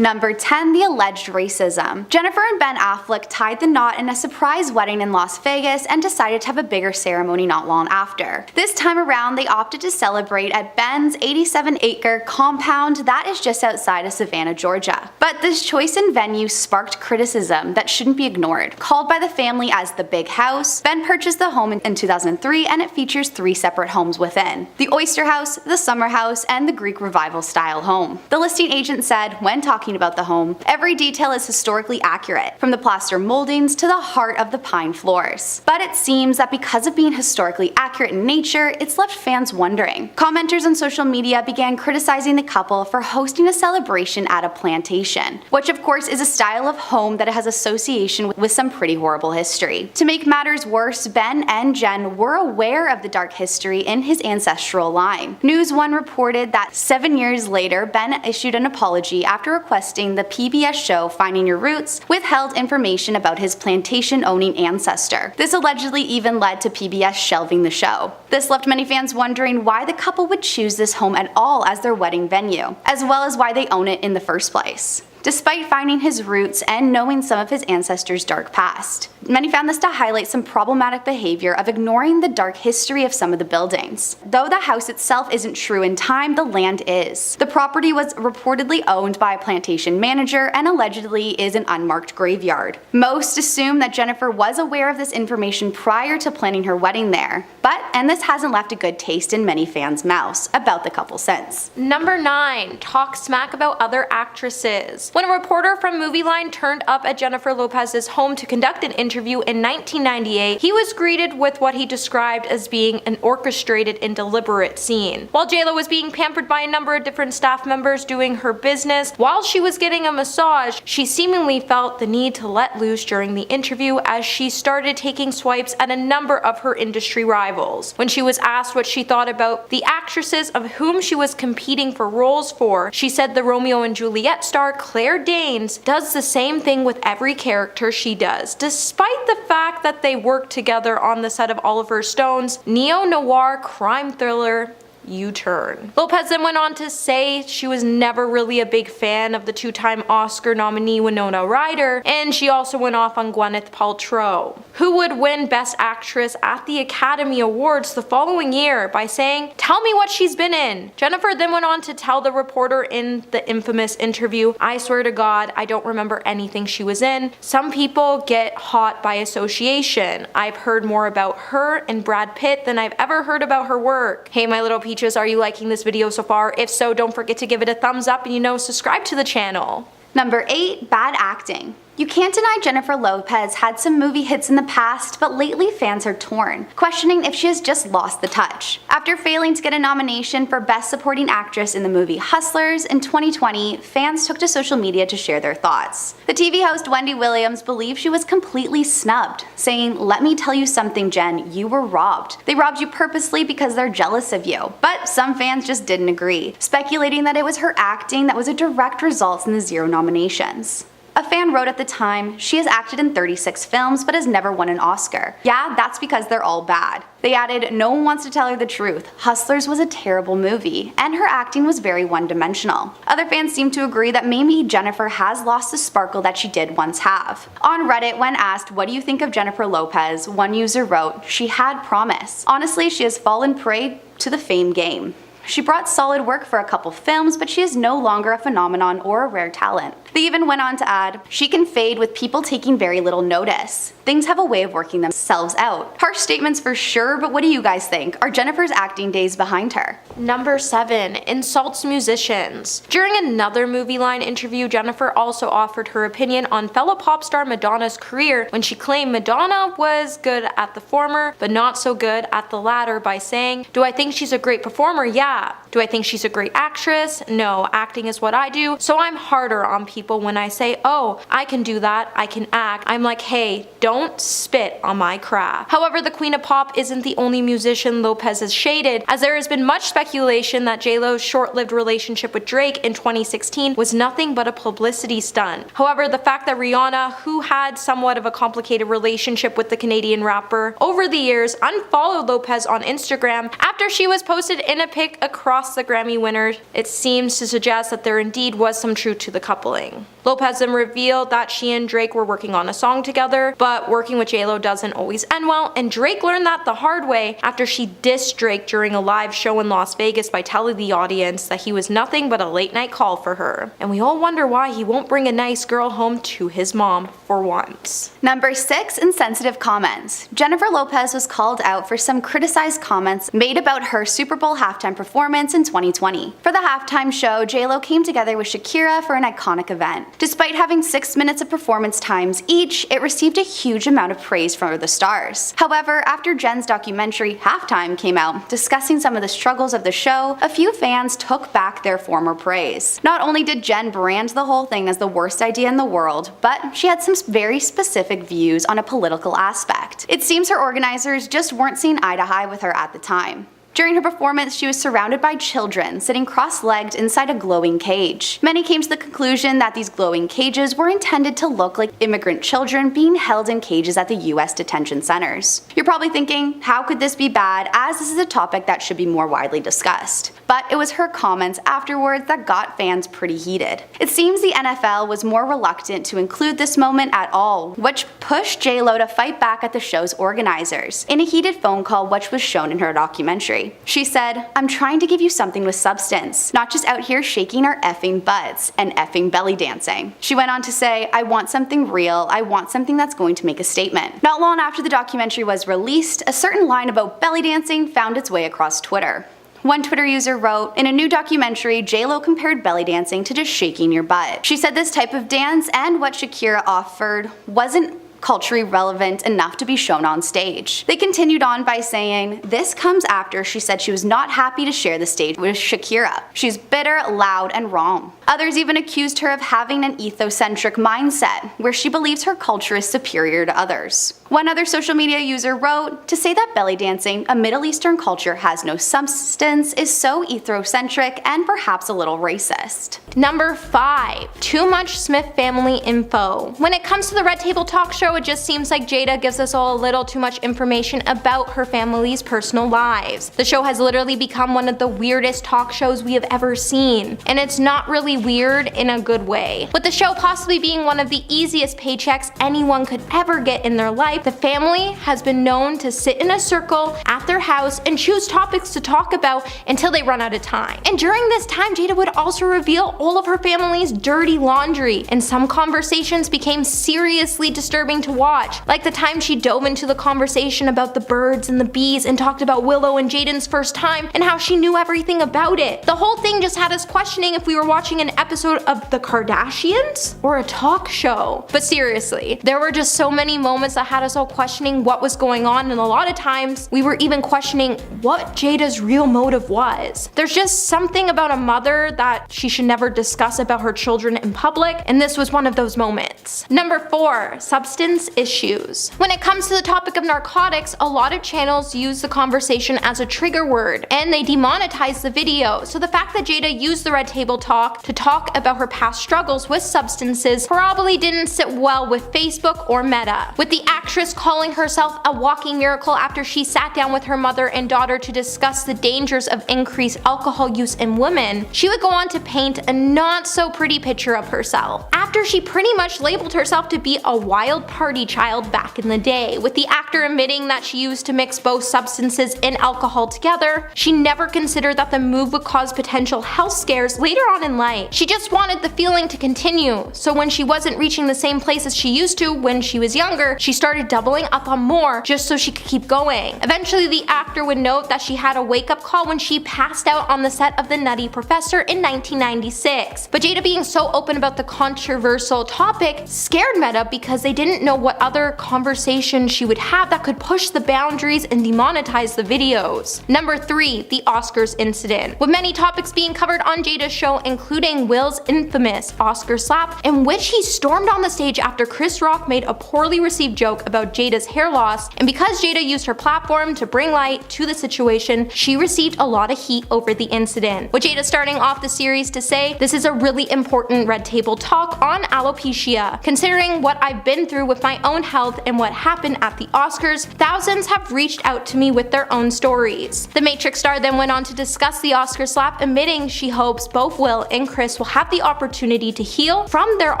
Number 10. The alleged racism. Jennifer and Ben Affleck tied the knot in a surprise wedding in Las Vegas and decided to have a bigger ceremony not long after. This time around, they opted to celebrate at Ben's 87-acre compound that is just outside of Savannah, Georgia. But this choice in venue sparked criticism that shouldn't be ignored. Called by the family as the Big House, Ben purchased the home in 2003 and it features 3 separate homes within: the Oyster House, the Summer House, and the Greek Revival style home. The listing agent said, when talking about the home, every detail is historically accurate, from the plaster moldings to the heart of the pine floors. But it seems that because of being historically accurate in nature, it's left fans wondering. Commenters on social media began criticizing the couple for hosting a celebration at a plantation, which of course is a style of home that has association with some pretty horrible history. To make matters worse, Ben and Jen were aware of the dark history in his ancestral line. News One reported that 7 years later, Ben issued an apology after requesting the PBS show Finding Your Roots withheld information about his plantation-owning ancestor. This allegedly even led to PBS shelving the show. This left many fans wondering why the couple would choose this home at all as their wedding venue, as well as why they own it in the first place. Despite finding his roots and knowing some of his ancestors' dark past, many found this to highlight some problematic behavior of ignoring the dark history of some of the buildings. Though the house itself isn't true in time, the land is. The property was reportedly owned by a plantation manager and allegedly is an unmarked graveyard. Most assume that Jennifer was aware of this information prior to planning her wedding there, and this hasn't left a good taste in many fans' mouths about the couple since. Number 9. Talk smack about other actresses. When a reporter from MovieLine turned up at Jennifer Lopez's home to conduct an interview in 1998, he was greeted with what he described as being an orchestrated and deliberate scene. While JLo was being pampered by a number of different staff members doing her business, while she was getting a massage, she seemingly felt the need to let loose during the interview as she started taking swipes at a number of her industry rivals. When she was asked what she thought about the actresses of whom she was competing for roles for, she said the Romeo and Juliet star Claire Danes does the same thing with every character she does, despite the fact that they work together on the set of Oliver Stone's neo-noir crime thriller U-Turn. Lopez then went on to say she was never really a big fan of the 2-time Oscar nominee Winona Ryder, and she also went off on Gwyneth Paltrow, who would win Best Actress at the Academy Awards the following year, by saying, "Tell me what she's been in." Jennifer then went on to tell the reporter in the infamous interview, "I swear to God, I don't remember anything she was in. Some people get hot by association. I've heard more about her and Brad Pitt than I've ever heard about her work." Hey my little peaches, are you liking this video so far? If so, don't forget to give it a thumbs up and subscribe to the channel. Number 8. Bad acting. You can't deny Jennifer Lopez had some movie hits in the past, but lately fans are torn, questioning if she has just lost the touch. After failing to get a nomination for Best Supporting Actress in the movie Hustlers in 2020, fans took to social media to share their thoughts. The TV host Wendy Williams believes she was completely snubbed, saying, "Let me tell you something, Jen, you were robbed. They robbed you purposely because they're jealous of you." But some fans just didn't agree, speculating that it was her acting that was a direct result in the 0 nominations. A fan wrote at the time, "She has acted in 36 films but has never won an Oscar. Yeah, that's because they're all bad." They added, "No one wants to tell her the truth. Hustlers was a terrible movie, and her acting was very one-dimensional." Other fans seem to agree that maybe Jennifer has lost the sparkle that she did once have. On Reddit, when asked, "What do you think of Jennifer Lopez?" one user wrote, "She had promise. Honestly, she has fallen prey to the fame game. She brought solid work for a couple films, but she is no longer a phenomenon or a rare talent." They even went on to add, "She can fade with people taking very little notice. Things have a way of working themselves out." Harsh statements for sure, but what do you guys think? Are Jennifer's acting days behind her? Number 7. Insults musicians. During another MovieLine interview, Jennifer also offered her opinion on fellow pop star Madonna's career when she claimed Madonna was good at the former, but not so good at the latter, by saying, "Do I think she's a great performer? Yeah. Do I think she's a great actress? No. Acting is what I do, so I'm harder on people when I say, oh, I can do that, I can act. I'm like, hey, don't spit on my craft." However, the Queen of Pop isn't the only musician Lopez has shaded, as there has been much speculation that JLo's short-lived relationship with Drake in 2016 was nothing but a publicity stunt. However, the fact that Rihanna, who had somewhat of a complicated relationship with the Canadian rapper over the years, unfollowed Lopez on Instagram after she was posted in a pic across the Grammy winners, it seems to suggest that there indeed was some truth to the coupling. Lopez then revealed that she and Drake were working on a song together, but working with J-Lo doesn't always end well, and Drake learned that the hard way after she dissed Drake during a live show in Las Vegas by telling the audience that he was nothing but a late night call for her. And we all wonder why he won't bring a nice girl home to his mom for once. Number 6. Insensitive comments. Jennifer Lopez was called out for some criticized comments made about her Super Bowl halftime performance in 2020. For the halftime show, J-Lo came together with Shakira for an iconic event. Despite having 6 minutes of performance times each, it received a huge amount of praise from the stars. However, after Jen's documentary Halftime came out, discussing some of the struggles of the show, a few fans took back their former praise. Not only did Jen brand the whole thing as the worst idea in the world, but she had some very specific views on a political aspect. It seems her organizers just weren't seeing eye to eye with her at the time. During her performance, she was surrounded by children sitting cross-legged inside a glowing cage. Many came to the conclusion that these glowing cages were intended to look like immigrant children being held in cages at the US detention centers. You're probably thinking, how could this be bad, as this is a topic that should be more widely discussed? But it was her comments afterwards that got fans pretty heated. It seems the NFL was more reluctant to include this moment at all, which pushed J-Lo to fight back at the show's organizers in a heated phone call which was shown in her documentary. She said, "I'm trying to give you something with substance, not just out here shaking our effing butts and effing belly dancing." She went on to say, "I want something real, I want something that's going to make a statement." Not long after the documentary was released, a certain line about belly dancing found its way across Twitter. One Twitter user wrote, "In a new documentary, J-Lo compared belly dancing to just shaking your butt." She said this type of dance and what Shakira offered wasn't culturally relevant enough to be shown on stage. They continued on by saying, "This comes after she said she was not happy to share the stage with Shakira. She's bitter, loud, and wrong." Others even accused her of having an ethnocentric mindset, where she believes her culture is superior to others. One other social media user wrote, "To say that belly dancing, a Middle Eastern culture, has no substance is so ethnocentric and perhaps a little racist." Number 5. Too much Smith family info. When it comes to the Red Table Talk Show, it just seems like Jada gives us all a little too much information about her family's personal lives. The show has literally become one of the weirdest talk shows we have ever seen, and it's not really weird in a good way. With the show possibly being one of the easiest paychecks anyone could ever get in their life, the family has been known to sit in a circle at their house and choose topics to talk about until they run out of time. And during this time, Jada would also reveal all of her family's dirty laundry, and some conversations became seriously disturbing to watch, like the time she dove into the conversation about the birds and the bees and talked about Willow and Jaden's first time and how she knew everything about it. The whole thing just had us questioning if we were watching an episode of The Kardashians or a talk show. But seriously, there were just so many moments that had us all questioning what was going on, and a lot of times we were even questioning what Jada's real motive was. There's just something about a mother that she should never discuss about her children in public, and this was one of those moments. Number 4. Substance issues. When it comes to the topic of narcotics, a lot of channels use the conversation as a trigger word, and they demonetize the video. So the fact that Jada used the Red Table Talk to talk about her past struggles with substances probably didn't sit well with Facebook or Meta. With the actress calling herself a walking miracle after she sat down with her mother and daughter to discuss the dangers of increased alcohol use in women, she would go on to paint a not so pretty picture of herself, after she pretty much labeled herself to be a wild party child back in the day. With the actor admitting that she used to mix both substances and alcohol together, she never considered that the move would cause potential health scares later on in life. She just wanted the feeling to continue, so when she wasn't reaching the same place as she used to when she was younger, she started doubling up on more just so she could keep going. Eventually, the actor would note that she had a wake-up call when she passed out on the set of The Nutty Professor in 1996. But Jada being so open about the controversial topic scared Meta because they didn't know what other conversation she would have that could push the boundaries and demonetize the videos. Number 3. The Oscars incident. With many topics being covered on Jada's show, including Will's infamous Oscar slap, in which he stormed on the stage after Chris Rock made a poorly received joke about Jada's hair loss, and because Jada used her platform to bring light to the situation, she received a lot of heat over the incident. With Jada starting off the series to say, "This is a really important Red Table Talk on alopecia. Considering what I've been through with my own health and what happened at the Oscars, thousands have reached out to me with their own stories. The Matrix star then went on to discuss the Oscar slap, admitting she hopes both Will and Chris will have the opportunity to heal from their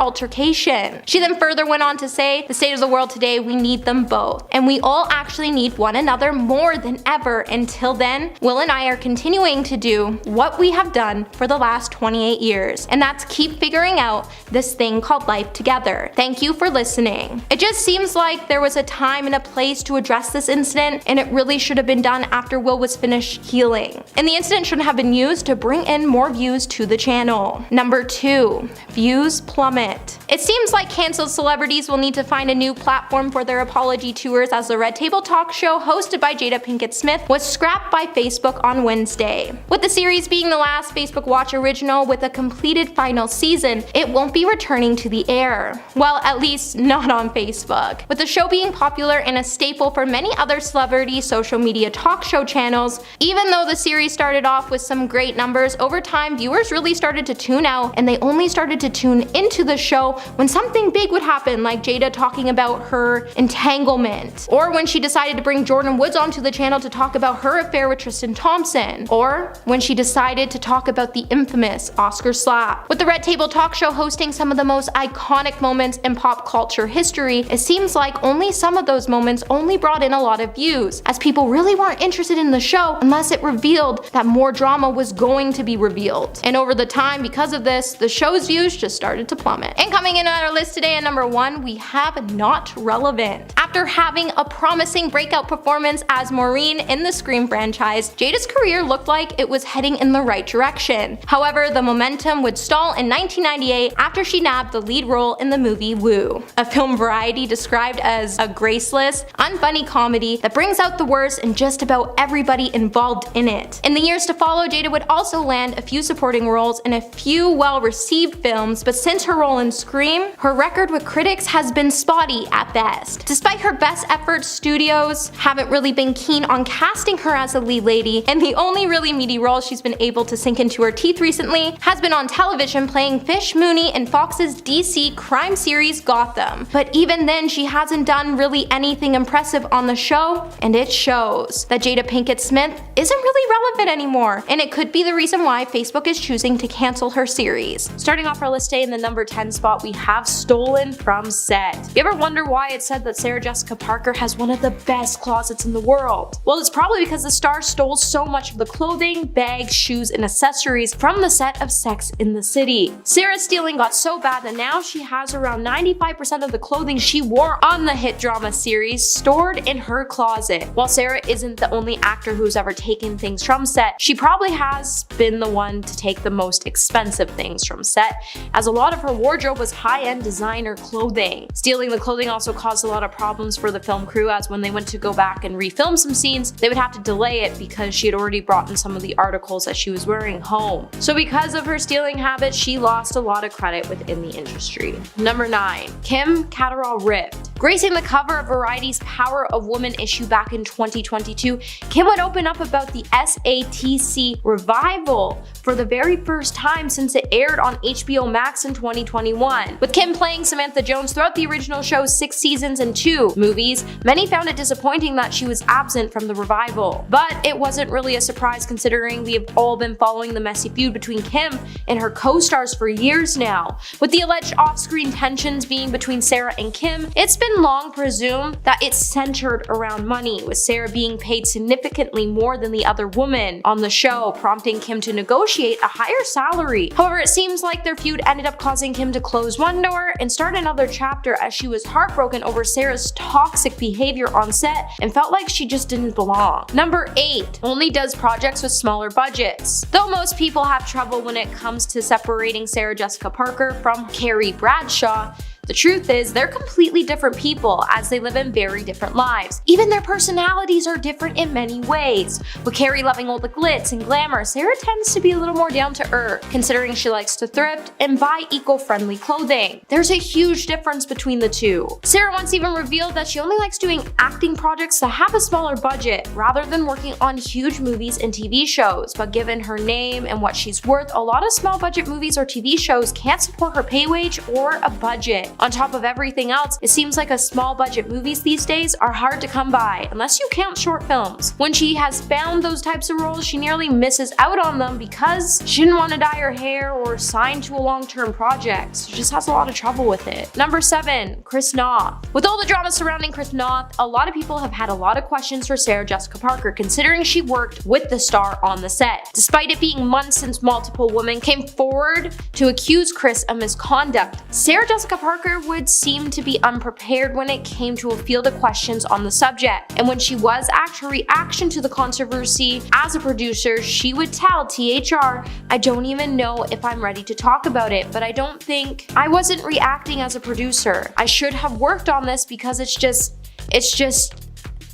altercation. She then further went on to say, "The state of the world today, we need them both, and we all actually need one another more than ever. Until then, Will and I are continuing to do what we have done for the last 28 years, and that's keep figuring out this thing called life together. Thank you for listening." It just seems like there was a time and a place to address this incident, and it really should have been done after Will was finished healing. And the incident shouldn't have been used to bring in more views to the channel. Number 2, views plummet. It seems like canceled celebrities will need to find a new platform for their apology tours, as the Red Table Talk Show hosted by Jada Pinkett Smith was scrapped by Facebook on Wednesday. With the series being the last Facebook Watch original with a completed final season, it won't be returning to the air. Well, at least not on Facebook. With the show being popular and a staple for many other celebrity social media talk show channels, even though the series started off with some great numbers, over time viewers really started to tune out, and they only started to tune into the show when something big would happen, like Jada talking about her entanglement, or when she decided to bring Jordyn Woods onto the channel to talk about her affair with Tristan Thompson, or when she decided to talk about the infamous Oscar slap. With the Red Table Talk Show hosting some of the most iconic moments in pop culture history, it seems like only some of those moments only brought in a lot of views, as people really weren't interested in the show unless it revealed that more drama was going to be revealed. And over the time, because of this, the show's views just started to plummet. And coming in on our list today at number 1, we have Not Relevant. After having a promising breakout performance as Maureen in the Scream franchise, Jada's career looked like it was heading in the right direction. However, the momentum would stall in 1998 after she nabbed the lead role in the movie Woo, a film Variety described as a graceless, unfunny comedy that brings out the worst in just about everybody involved in it. In the years to follow, Jada would also land a few supporting roles in a few well-received films, but since her role in Scream, her record with critics has been spotty at best. Despite her best efforts, studios haven't really been keen on casting her as a lead lady, and the only really meaty role she's been able to sink into her teeth recently has been on television playing Fish Mooney in Fox's DC crime series Gotham. But even then, she hasn't done really anything impressive on the show, and it shows that Jada Pinkett Smith isn't really relevant anymore, and it could be the reason why Facebook is choosing to cancel her series. Starting off our list today in the number 10 spot, we have Stolen from Set. You ever wonder why it's said that Sarah Jessica Parker has one of the best closets in the world? Well, it's probably because the star stole so much of the clothing, bags, shoes, and accessories from the set of Sex and the City. Sarah's stealing got so bad that now she has around 95% of the clothing she wore on the hit drama series stored in her closet. While Sarah isn't the only actor who's ever taken things from set, she probably has been the one to take the most expensive things from set, as a lot of her wardrobe was high-end designer clothing. Stealing the clothing also caused a lot of problems for the film crew, as when they went to go back and refilm some scenes, they would have to delay it because she had already brought in some of the articles that she was wearing home. So because of her stealing habits, she lost a lot of credit within the industry. Number 9. Kim Cattrall ripped. Gracing the cover of Variety's Power of Woman issue back in 2022, Kim would open up about the SATC revival for the very first time since it aired on HBO Max in 2021. With Kim playing Samantha Jones throughout the original show's 6 seasons and 2 movies, many found it disappointing that she was absent from the revival. But it wasn't really a surprise, considering we have all been following the messy feud between Kim and her co-stars for years now. With the alleged off-screen tensions being between Sarah and Kim, it's been long presumed that it's centered around money, with Sarah being paid significantly more than the other woman on the show, prompting Kim to negotiate a higher salary. However, it seems like their feud ended up causing Kim to close one door and start another chapter, as she was heartbroken over Sarah's toxic behavior on set and felt like she just didn't belong. Number 8. Only does projects with smaller budgets. Though most people have trouble when it comes to separating Sarah Jessica Parker from Carrie Bradshaw, the truth is, they're completely different people, as they live in very different lives. Even their personalities are different in many ways. With Carrie loving all the glitz and glamour, Sarah tends to be a little more down to earth, considering she likes to thrift and buy eco-friendly clothing. There's a huge difference between the two. Sarah once even revealed that she only likes doing acting projects that have a smaller budget, rather than working on huge movies and TV shows. But given her name and what she's worth, a lot of small budget movies or TV shows can't support her pay wage or a budget. On top of everything else, it seems like a small budget movies these days are hard to come by, unless you count short films. When she has found those types of roles, she nearly misses out on them because she didn't want to dye her hair or sign to a long-term project. She just has a lot of trouble with it. Number 7, Chris Noth. With all the drama surrounding Chris Noth, a lot of people have had a lot of questions for Sarah Jessica Parker, considering she worked with the star on the set. Despite it being months since multiple women came forward to accuse Chris of misconduct, Sarah Jessica Parker would seem to be unprepared when it came to a field of questions on the subject. And when she was asked her reaction to the controversy as a producer, she would tell THR, "I don't even know if I'm ready to talk about it, but I don't think I wasn't reacting as a producer. I should have worked on this because it's just.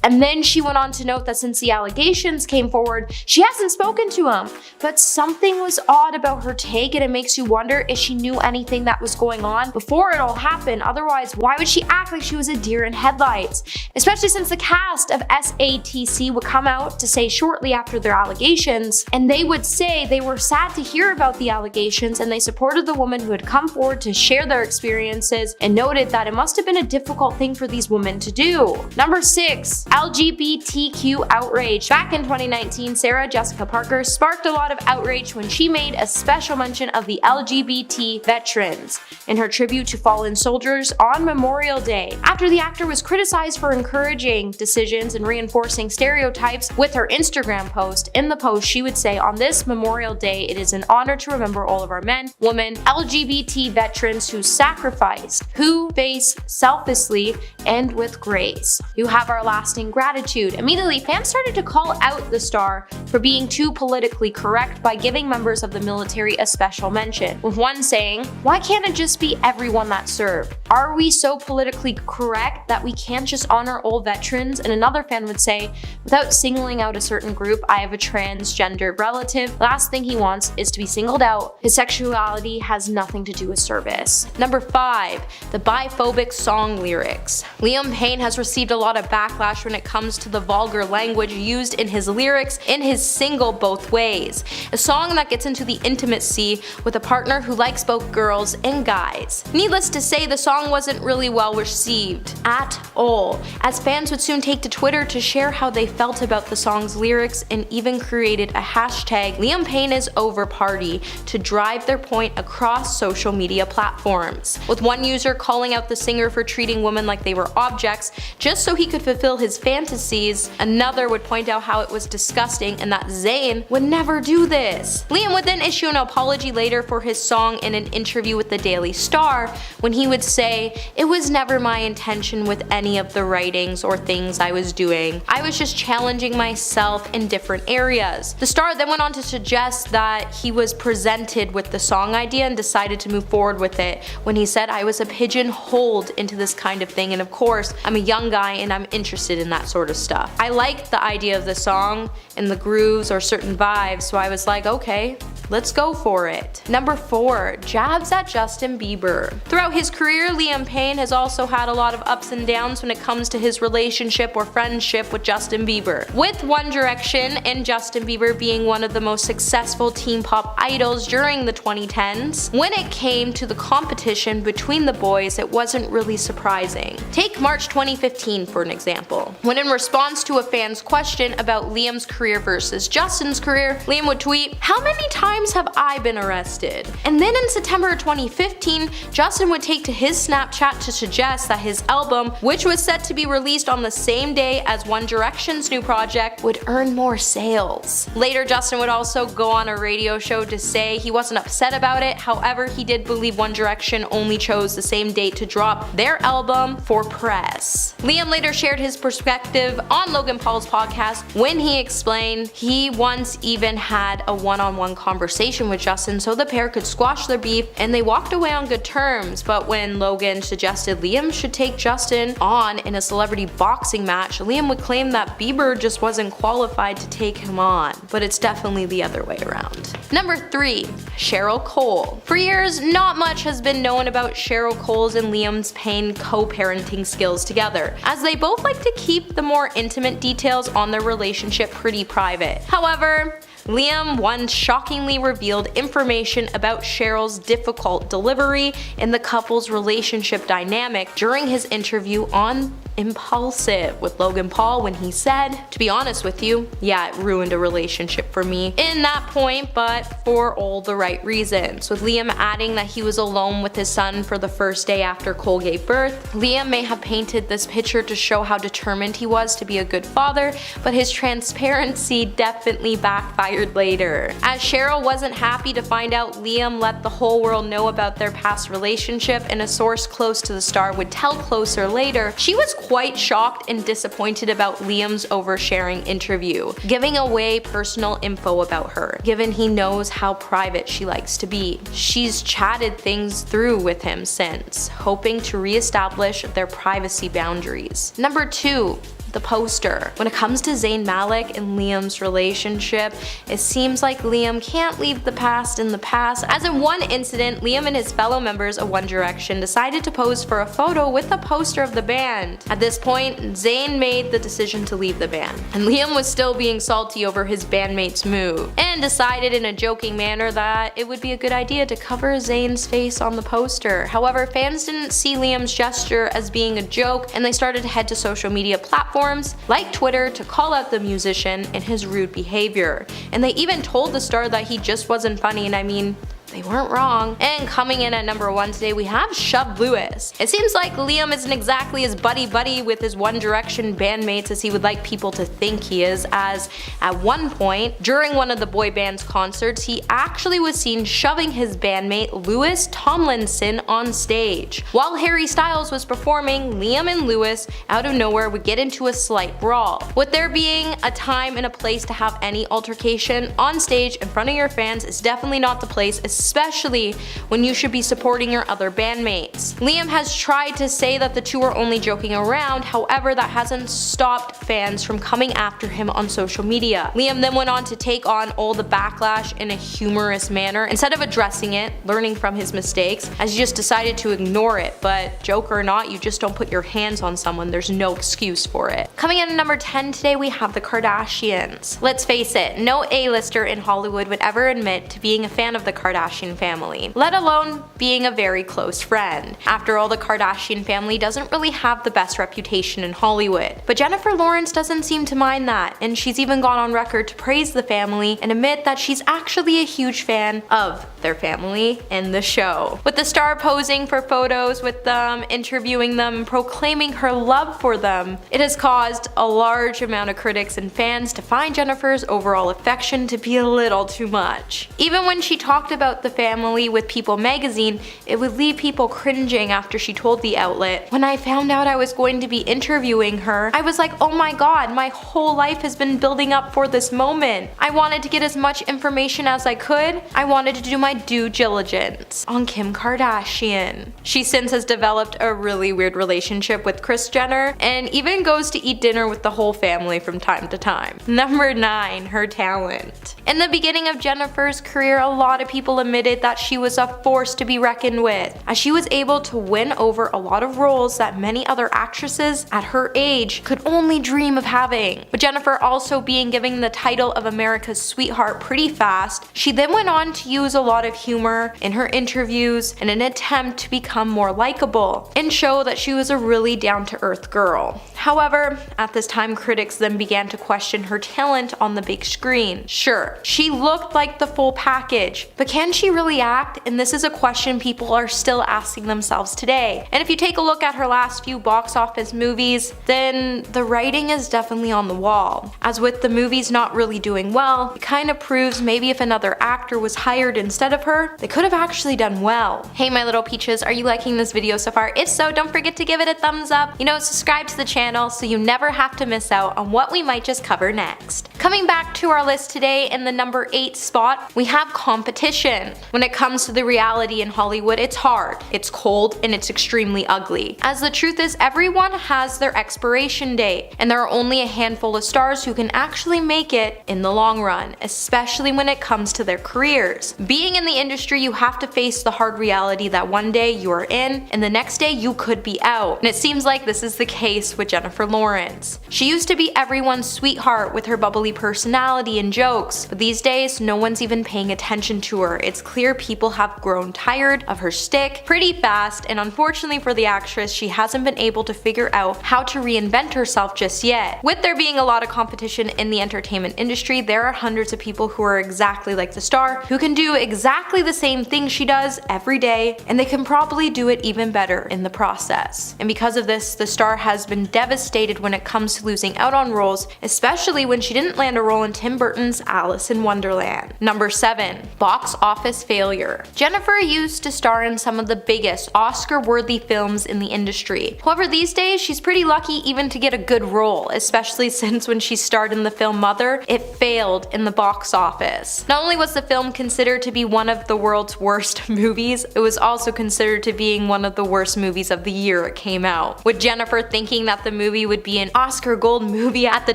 And then she went on to note that since the allegations came forward, she hasn't spoken to him. But something was odd about her take, and it makes you wonder if she knew anything that was going on before it all happened. Otherwise, why would she act like she was a deer in headlights? Especially since the cast of SATC would come out to say shortly after their allegations, and they would say they were sad to hear about the allegations and they supported the woman who had come forward to share their experiences and noted that it must have been a difficult thing for these women to do. Number 6. LGBTQ outrage. Back in 2019, Sarah Jessica Parker sparked a lot of outrage when she made a special mention of the LGBT veterans in her tribute to fallen soldiers on Memorial Day. After the actor was criticized for encouraging decisions and reinforcing stereotypes with her Instagram post, in the post she would say, "On this Memorial Day, it is an honor to remember all of our men, women, LGBT veterans who sacrificed, who face selflessly and with grace, who have our lasting gratitude." Immediately, fans started to call out the star for being too politically correct by giving members of the military a special mention, with one saying, "Why can't it just be everyone that served? Are we so politically correct that we can't just honor all veterans?" And another fan would say, "Without singling out a certain group, I have a transgender relative. The last thing he wants is to be singled out. His sexuality has nothing to do with service." Number 5, the biphobic song lyrics. Liam Payne has received a lot of backlash when it comes to the vulgar language used in his lyrics in his single Both Ways, a song that gets into the intimacy with a partner who likes both girls and guys. Needless to say, the song wasn't really well received at all, as fans would soon take to Twitter to share how they felt about the song's lyrics and even created a hashtag Liam Payne is over party to drive their point across social media platforms, with one user calling out the singer for treating women like they were objects just so he could fulfill his fantasies. Another would point out how it was disgusting and that Zayn would never do this. Liam would then issue an apology later for his song in an interview with the Daily Star, when he would say, "It was never my intention with any of the writings or things I was doing. I was just challenging myself in different areas." The Star then went on to suggest that he was presented with the song idea and decided to move forward with it, when he said, "I was a pigeonholed into this kind of thing, and of course, I'm a young guy and I'm interested in that sort of stuff. I liked the idea of the song and the grooves or certain vibes, so I was like, okay, let's go for it." Number 4, jabs at Justin Bieber. Throughout his career, Liam Payne has also had a lot of ups and downs when it comes to his relationship or friendship with Justin Bieber, with One Direction and Justin Bieber being one of the most successful teen pop idols during the 2010s. When it came to the competition between the boys, it wasn't really surprising. Take March 2015 for an example, when in response to a fan's question about Liam's career versus Justin's career, Liam would tweet, "How many times have I been arrested?" And then in September 2015, Justin would take to his Snapchat to suggest that his album, which was set to be released on the same day as One Direction's new project, would earn more sales. Later, Justin would also go on a radio show to say he wasn't upset about it. However, he did believe One Direction only chose the same date to drop their album for press. Liam later shared his perspective on Logan Paul's podcast when he explained he once even had a one-on-one conversation with Justin so the pair could squash their beef, and they walked away on good terms. But when Logan suggested Liam should take Justin on in a celebrity boxing match, Liam would claim that Bieber just wasn't qualified to take him on, but it's definitely the other way around. Number 3, Cheryl Cole. For years, not much has been known about Cheryl Cole's and Liam's Payne co-parenting skills together, as they both like to keep the more intimate details on their relationship pretty private. However, Liam once shockingly revealed information about Cheryl's difficult delivery in the couple's relationship dynamic during his interview on Impulsive with Logan Paul, when he said, "To be honest with you, yeah, it ruined a relationship for me in that point, but for all the right reasons," with Liam adding that he was alone with his son for the first day after Cole gave birth. Liam may have painted this picture to show how determined he was to be a good father, but his transparency definitely backfired later. As Cheryl wasn't happy to find out Liam let the whole world know about their past relationship, and a source close to the star would tell Closer later, she was quite shocked and disappointed about Liam's oversharing interview, giving away personal info about her, given he knows how private she likes to be. She's chatted things through with him since, hoping to re-establish their privacy boundaries. Number 2. The poster. When it comes to Zayn Malik and Liam's relationship, it seems like Liam can't leave the past in the past, as in one incident, Liam and his fellow members of One Direction decided to pose for a photo with a poster of the band. At this point, Zayn made the decision to leave the band, and Liam was still being salty over his bandmate's move, and decided in a joking manner that it would be a good idea to cover Zayn's face on the poster. However, fans didn't see Liam's gesture as being a joke, and they started to head to social media platforms like Twitter to call out the musician and his rude behavior. And they even told the star that he just wasn't funny, and I mean, they weren't wrong. And coming in at number 1 today, we have Shub Lewis. It seems like Liam isn't exactly as buddy-buddy with his One Direction bandmates as he would like people to think he is, as at one point, during one of the boy band's concerts, he actually was seen shoving his bandmate Louis Tomlinson on stage. While Harry Styles was performing, Liam and Louis, out of nowhere, would get into a slight brawl. With there being a time and a place to have any altercation, on stage in front of your fans is definitely not the place, especially when you should be supporting your other bandmates. Liam has tried to say that the two are only joking around, however that hasn't stopped fans from coming after him on social media. Liam then went on to take on all the backlash in a humorous manner, instead of addressing it, learning from his mistakes, as he just decided to ignore it. But joke or not, you just don't put your hands on someone, there's no excuse for it. Coming in at number 10 today, we have the Kardashians. Let's face it, no A-lister in Hollywood would ever admit to being a fan of the Kardashians family, let alone being a very close friend. After all, the Kardashian family doesn't really have the best reputation in Hollywood. But Jennifer Lawrence doesn't seem to mind that, and she's even gone on record to praise the family and admit that she's actually a huge fan of their family and the show. With the star posing for photos with them, interviewing them, and proclaiming her love for them, it has caused a large amount of critics and fans to find Jennifer's overall affection to be a little too much. Even when she talked about the family with People magazine, it would leave people cringing after she told the outlet, "When I found out I was going to be interviewing her, I was like, oh my god, my whole life has been building up for this moment. I wanted to get as much information as I could. I wanted to do my due diligence on Kim Kardashian." She since has developed a really weird relationship with Kris Jenner, and even goes to eat dinner with the whole family from time to time. Number 9, her talent. In the beginning of Jennifer's career, a lot of people admitted that she was a force to be reckoned with, as she was able to win over a lot of roles that many other actresses at her age could only dream of having. With Jennifer also being given the title of America's Sweetheart pretty fast, she then went on to use a lot of humor in her interviews in an attempt to become more likable and show that she was a really down-to-earth girl. However, at this time, critics then began to question her talent on the big screen. Sure, she looked like the full package, but can she really act? And this is a question people are still asking themselves today. And if you take a look at her last few box office movies, then the writing is definitely on the wall. As with the movies not really doing well, it kind of proves maybe if another actor was hired instead of her, they could have actually done well. Hey my little peaches, are you liking this video so far? If so, don't forget to give it a thumbs up. Subscribe to the channel so you never have to miss out on what we might just cover next. Coming back to our list today, in the number 8 spot, we have competition. When it comes to the reality in Hollywood, it's hard, it's cold, and it's extremely ugly. As the truth is, everyone has their expiration date, and there are only a handful of stars who can actually make it in the long run, especially when it comes to their careers. Being in the industry, you have to face the hard reality that one day you are in, and the next day you could be out. And it seems like this is the case with Jennifer Lawrence. She used to be everyone's sweetheart with her bubbly personality and jokes. But these days, no one's even paying attention to her. It's clear people have grown tired of her shtick pretty fast, and unfortunately for the actress, she hasn't been able to figure out how to reinvent herself just yet. With there being a lot of competition in the entertainment industry, there are hundreds of people who are exactly like the star, who can do exactly the same thing she does every day, and they can probably do it even better in the process. And because of this, the star has been devastated when it comes to losing out on roles, especially when she didn't land a role in Tim Burton's Alice in Wonderland. Number 7. Box office failure. Jennifer used to star in some of the biggest Oscar-worthy films in the industry. However, these days she's pretty lucky even to get a good role, especially since when she starred in the film Mother, it failed in the box office. Not only was the film considered to be one of the world's worst movies, it was also considered to being one of the worst movies of the year it came out. With Jennifer thinking that the movie would be an Oscar gold movie at the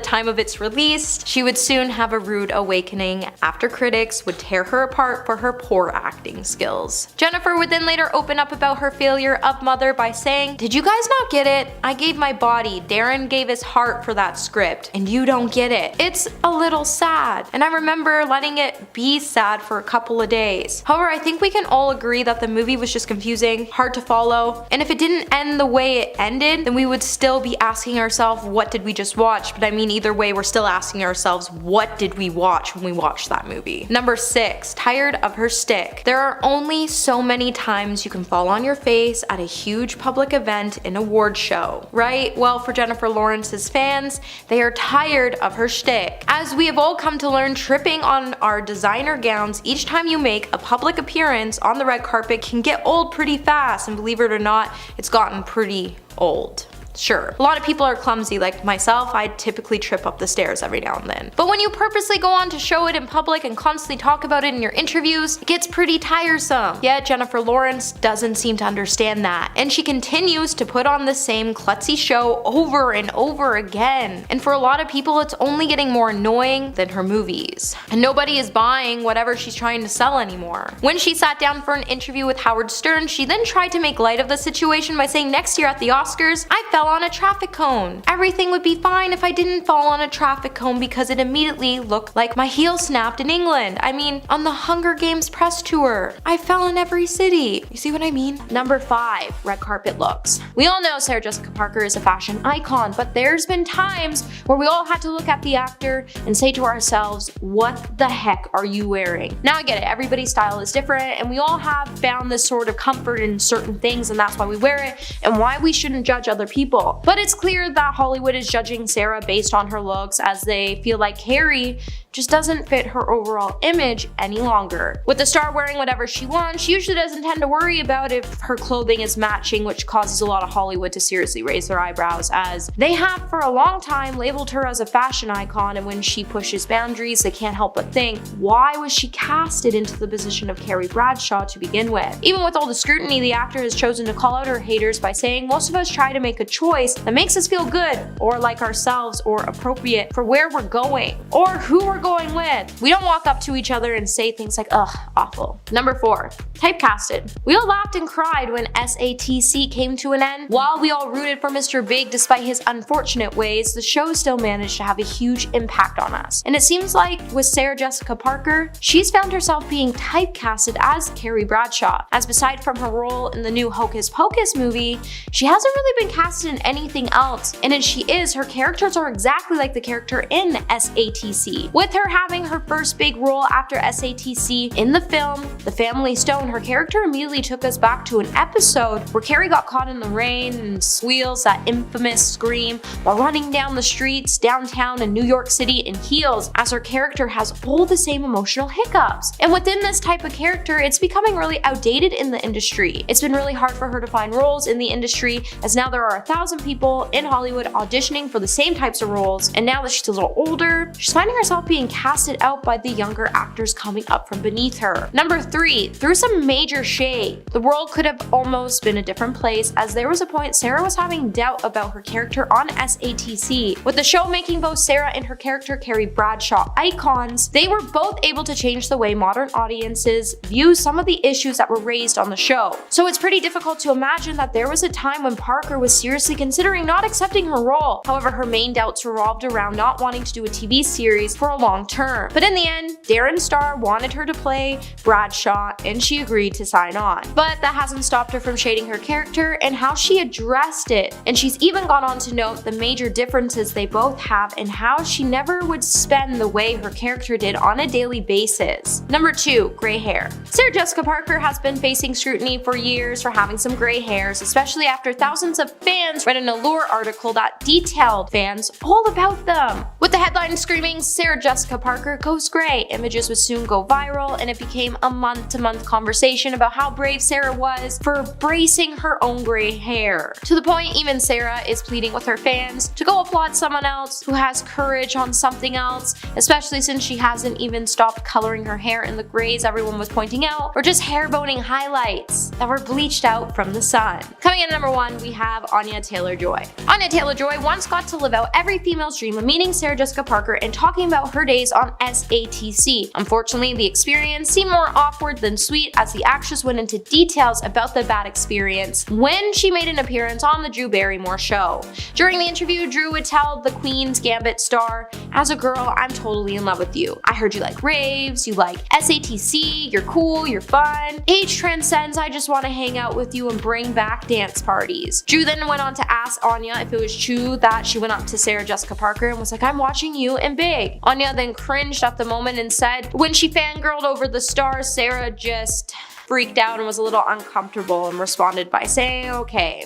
time of its release, she would soon have a rude awakening after critics would tear her apart for her poor acting skills. Jennifer would then later open up about her failure of Mother by saying, "Did you guys not get it? I gave my body, Darren gave his heart for that script, and you don't get it. It's a little sad." And I remember letting it be sad for a couple of days. However, I think we can all agree that the movie was just confusing, hard to follow, and if it didn't end the way it ended, then we would still be asking ourselves, what did we just watch? But I mean, either way, we're still asking ourselves, what did we watch when we watched that movie? Number 6. Tired of her stick. There are only so many times you can fall on your face at a huge public event, an award show, right? Well, for Jennifer Lawrence's fans, they are tired of her shtick. As we have all come to learn, tripping on our designer gowns each time you make a public appearance on the red carpet can get old pretty fast, and believe it or not, it's gotten pretty old. Sure, a lot of people are clumsy, like myself. I typically trip up the stairs every now and then. But when you purposely go on to show it in public and constantly talk about it in your interviews, it gets pretty tiresome. Yet Jennifer Lawrence doesn't seem to understand that, and she continues to put on the same klutzy show over and over again. And for a lot of people, it's only getting more annoying than her movies. And nobody is buying whatever she's trying to sell anymore. When she sat down for an interview with Howard Stern, she then tried to make light of the situation by saying, "Next year at the Oscars, I fell on a traffic cone. Everything would be fine if I didn't fall on a traffic cone because it immediately looked like my heel snapped in England. I mean, on the Hunger Games press tour, I fell in every city." You see what I mean? Number 5. Red carpet looks. We all know Sarah Jessica Parker is a fashion icon, but there's been times where we all had to look at the actor and say to ourselves, what the heck are you wearing? Now I get it, everybody's style is different, and we all have found this sort of comfort in certain things, and that's why we wear it, and why we shouldn't judge other people. But it's clear that Hollywood is judging Sarah based on her looks, as they feel like Carrie just doesn't fit her overall image any longer. With the star wearing whatever she wants, she usually doesn't tend to worry about if her clothing is matching, which causes a lot of Hollywood to seriously raise their eyebrows, as they have for a long time labeled her as a fashion icon, and when she pushes boundaries, they can't help but think, why was she casted into the position of Carrie Bradshaw to begin with? Even with all the scrutiny, the actor has chosen to call out her haters by saying, most of us try to make a choice that makes us feel good, or like ourselves, or appropriate for where we're going, or who we're going with. We don't walk up to each other and say things like, ugh, awful. Number 4. Typecasted. We all laughed and cried when SATC came to an end. While we all rooted for Mr. Big despite his unfortunate ways, the show still managed to have a huge impact on us. And it seems like with Sarah Jessica Parker, she's found herself being typecasted as Carrie Bradshaw, as beside from her role in the new Hocus Pocus movie, she hasn't really been casted in anything else. And if she is, her characters are exactly like the character in SATC. With her having her first big role after SATC in the film The Family Stone, her character immediately took us back to an episode where Carrie got caught in the rain and squeals that infamous scream while running down the streets downtown in New York City in heels, as her character has all the same emotional hiccups. And within this type of character, it's becoming really outdated in the industry. It's been really hard for her to find roles in the industry, as now there are 1,000 people in Hollywood auditioning for the same types of roles, and now that she's a little older, she's finding herself being casted out by the younger actors coming up from beneath her. Number 3. Through some major shade. The world could have almost been a different place, as there was a point Sarah was having doubt about her character on SATC. With the show making both Sarah and her character Carrie Bradshaw icons, they were both able to change the way modern audiences view some of the issues that were raised on the show. So it's pretty difficult to imagine that there was a time when Parker was seriously seriously considering not accepting her role. However, her main doubts revolved around not wanting to do a TV series for a long term. But in the end, Darren Star wanted her to play Bradshaw and she agreed to sign on. But that hasn't stopped her from shading her character and how she addressed it. And she's even gone on to note the major differences they both have and how she never would spend the way her character did on a daily basis. Number 2, gray hair. Sarah Jessica Parker has been facing scrutiny for years for having some gray hairs, especially after thousands of fans read an Allure article that detailed fans all about them. With the headline screaming, "Sarah Jessica Parker goes gray," images would soon go viral and it became a month-to-month conversation about how brave Sarah was for bracing her own gray hair. To the point even Sarah is pleading with her fans to go applaud someone else who has courage on something else, especially since she hasn't even stopped coloring her hair in the grays everyone was pointing out, or just hair boning highlights that were bleached out from the sun. Coming in at number 1, we have Anya Taylor-Joy. Anya Taylor-Joy once got to live out every female's dream of meeting Sarah Jessica Parker and talking about her days on SATC. Unfortunately, the experience seemed more awkward than sweet as the actress went into details about the bad experience when she made an appearance on the Drew Barrymore show. During the interview, Drew would tell the Queen's Gambit star, "As a girl, I'm totally in love with you. I heard you like raves, you like SATC, you're cool, you're fun. Age transcends, I just want to hang out with you and bring back dance parties." Drew then went on to ask Anya if it was true that she went up to Sarah Jessica Parker and was like, "I'm watching you in Big." Anya then cringed at the moment and said when she fangirled over the stars, Sarah just freaked out and was a little uncomfortable and responded by saying, "Okay,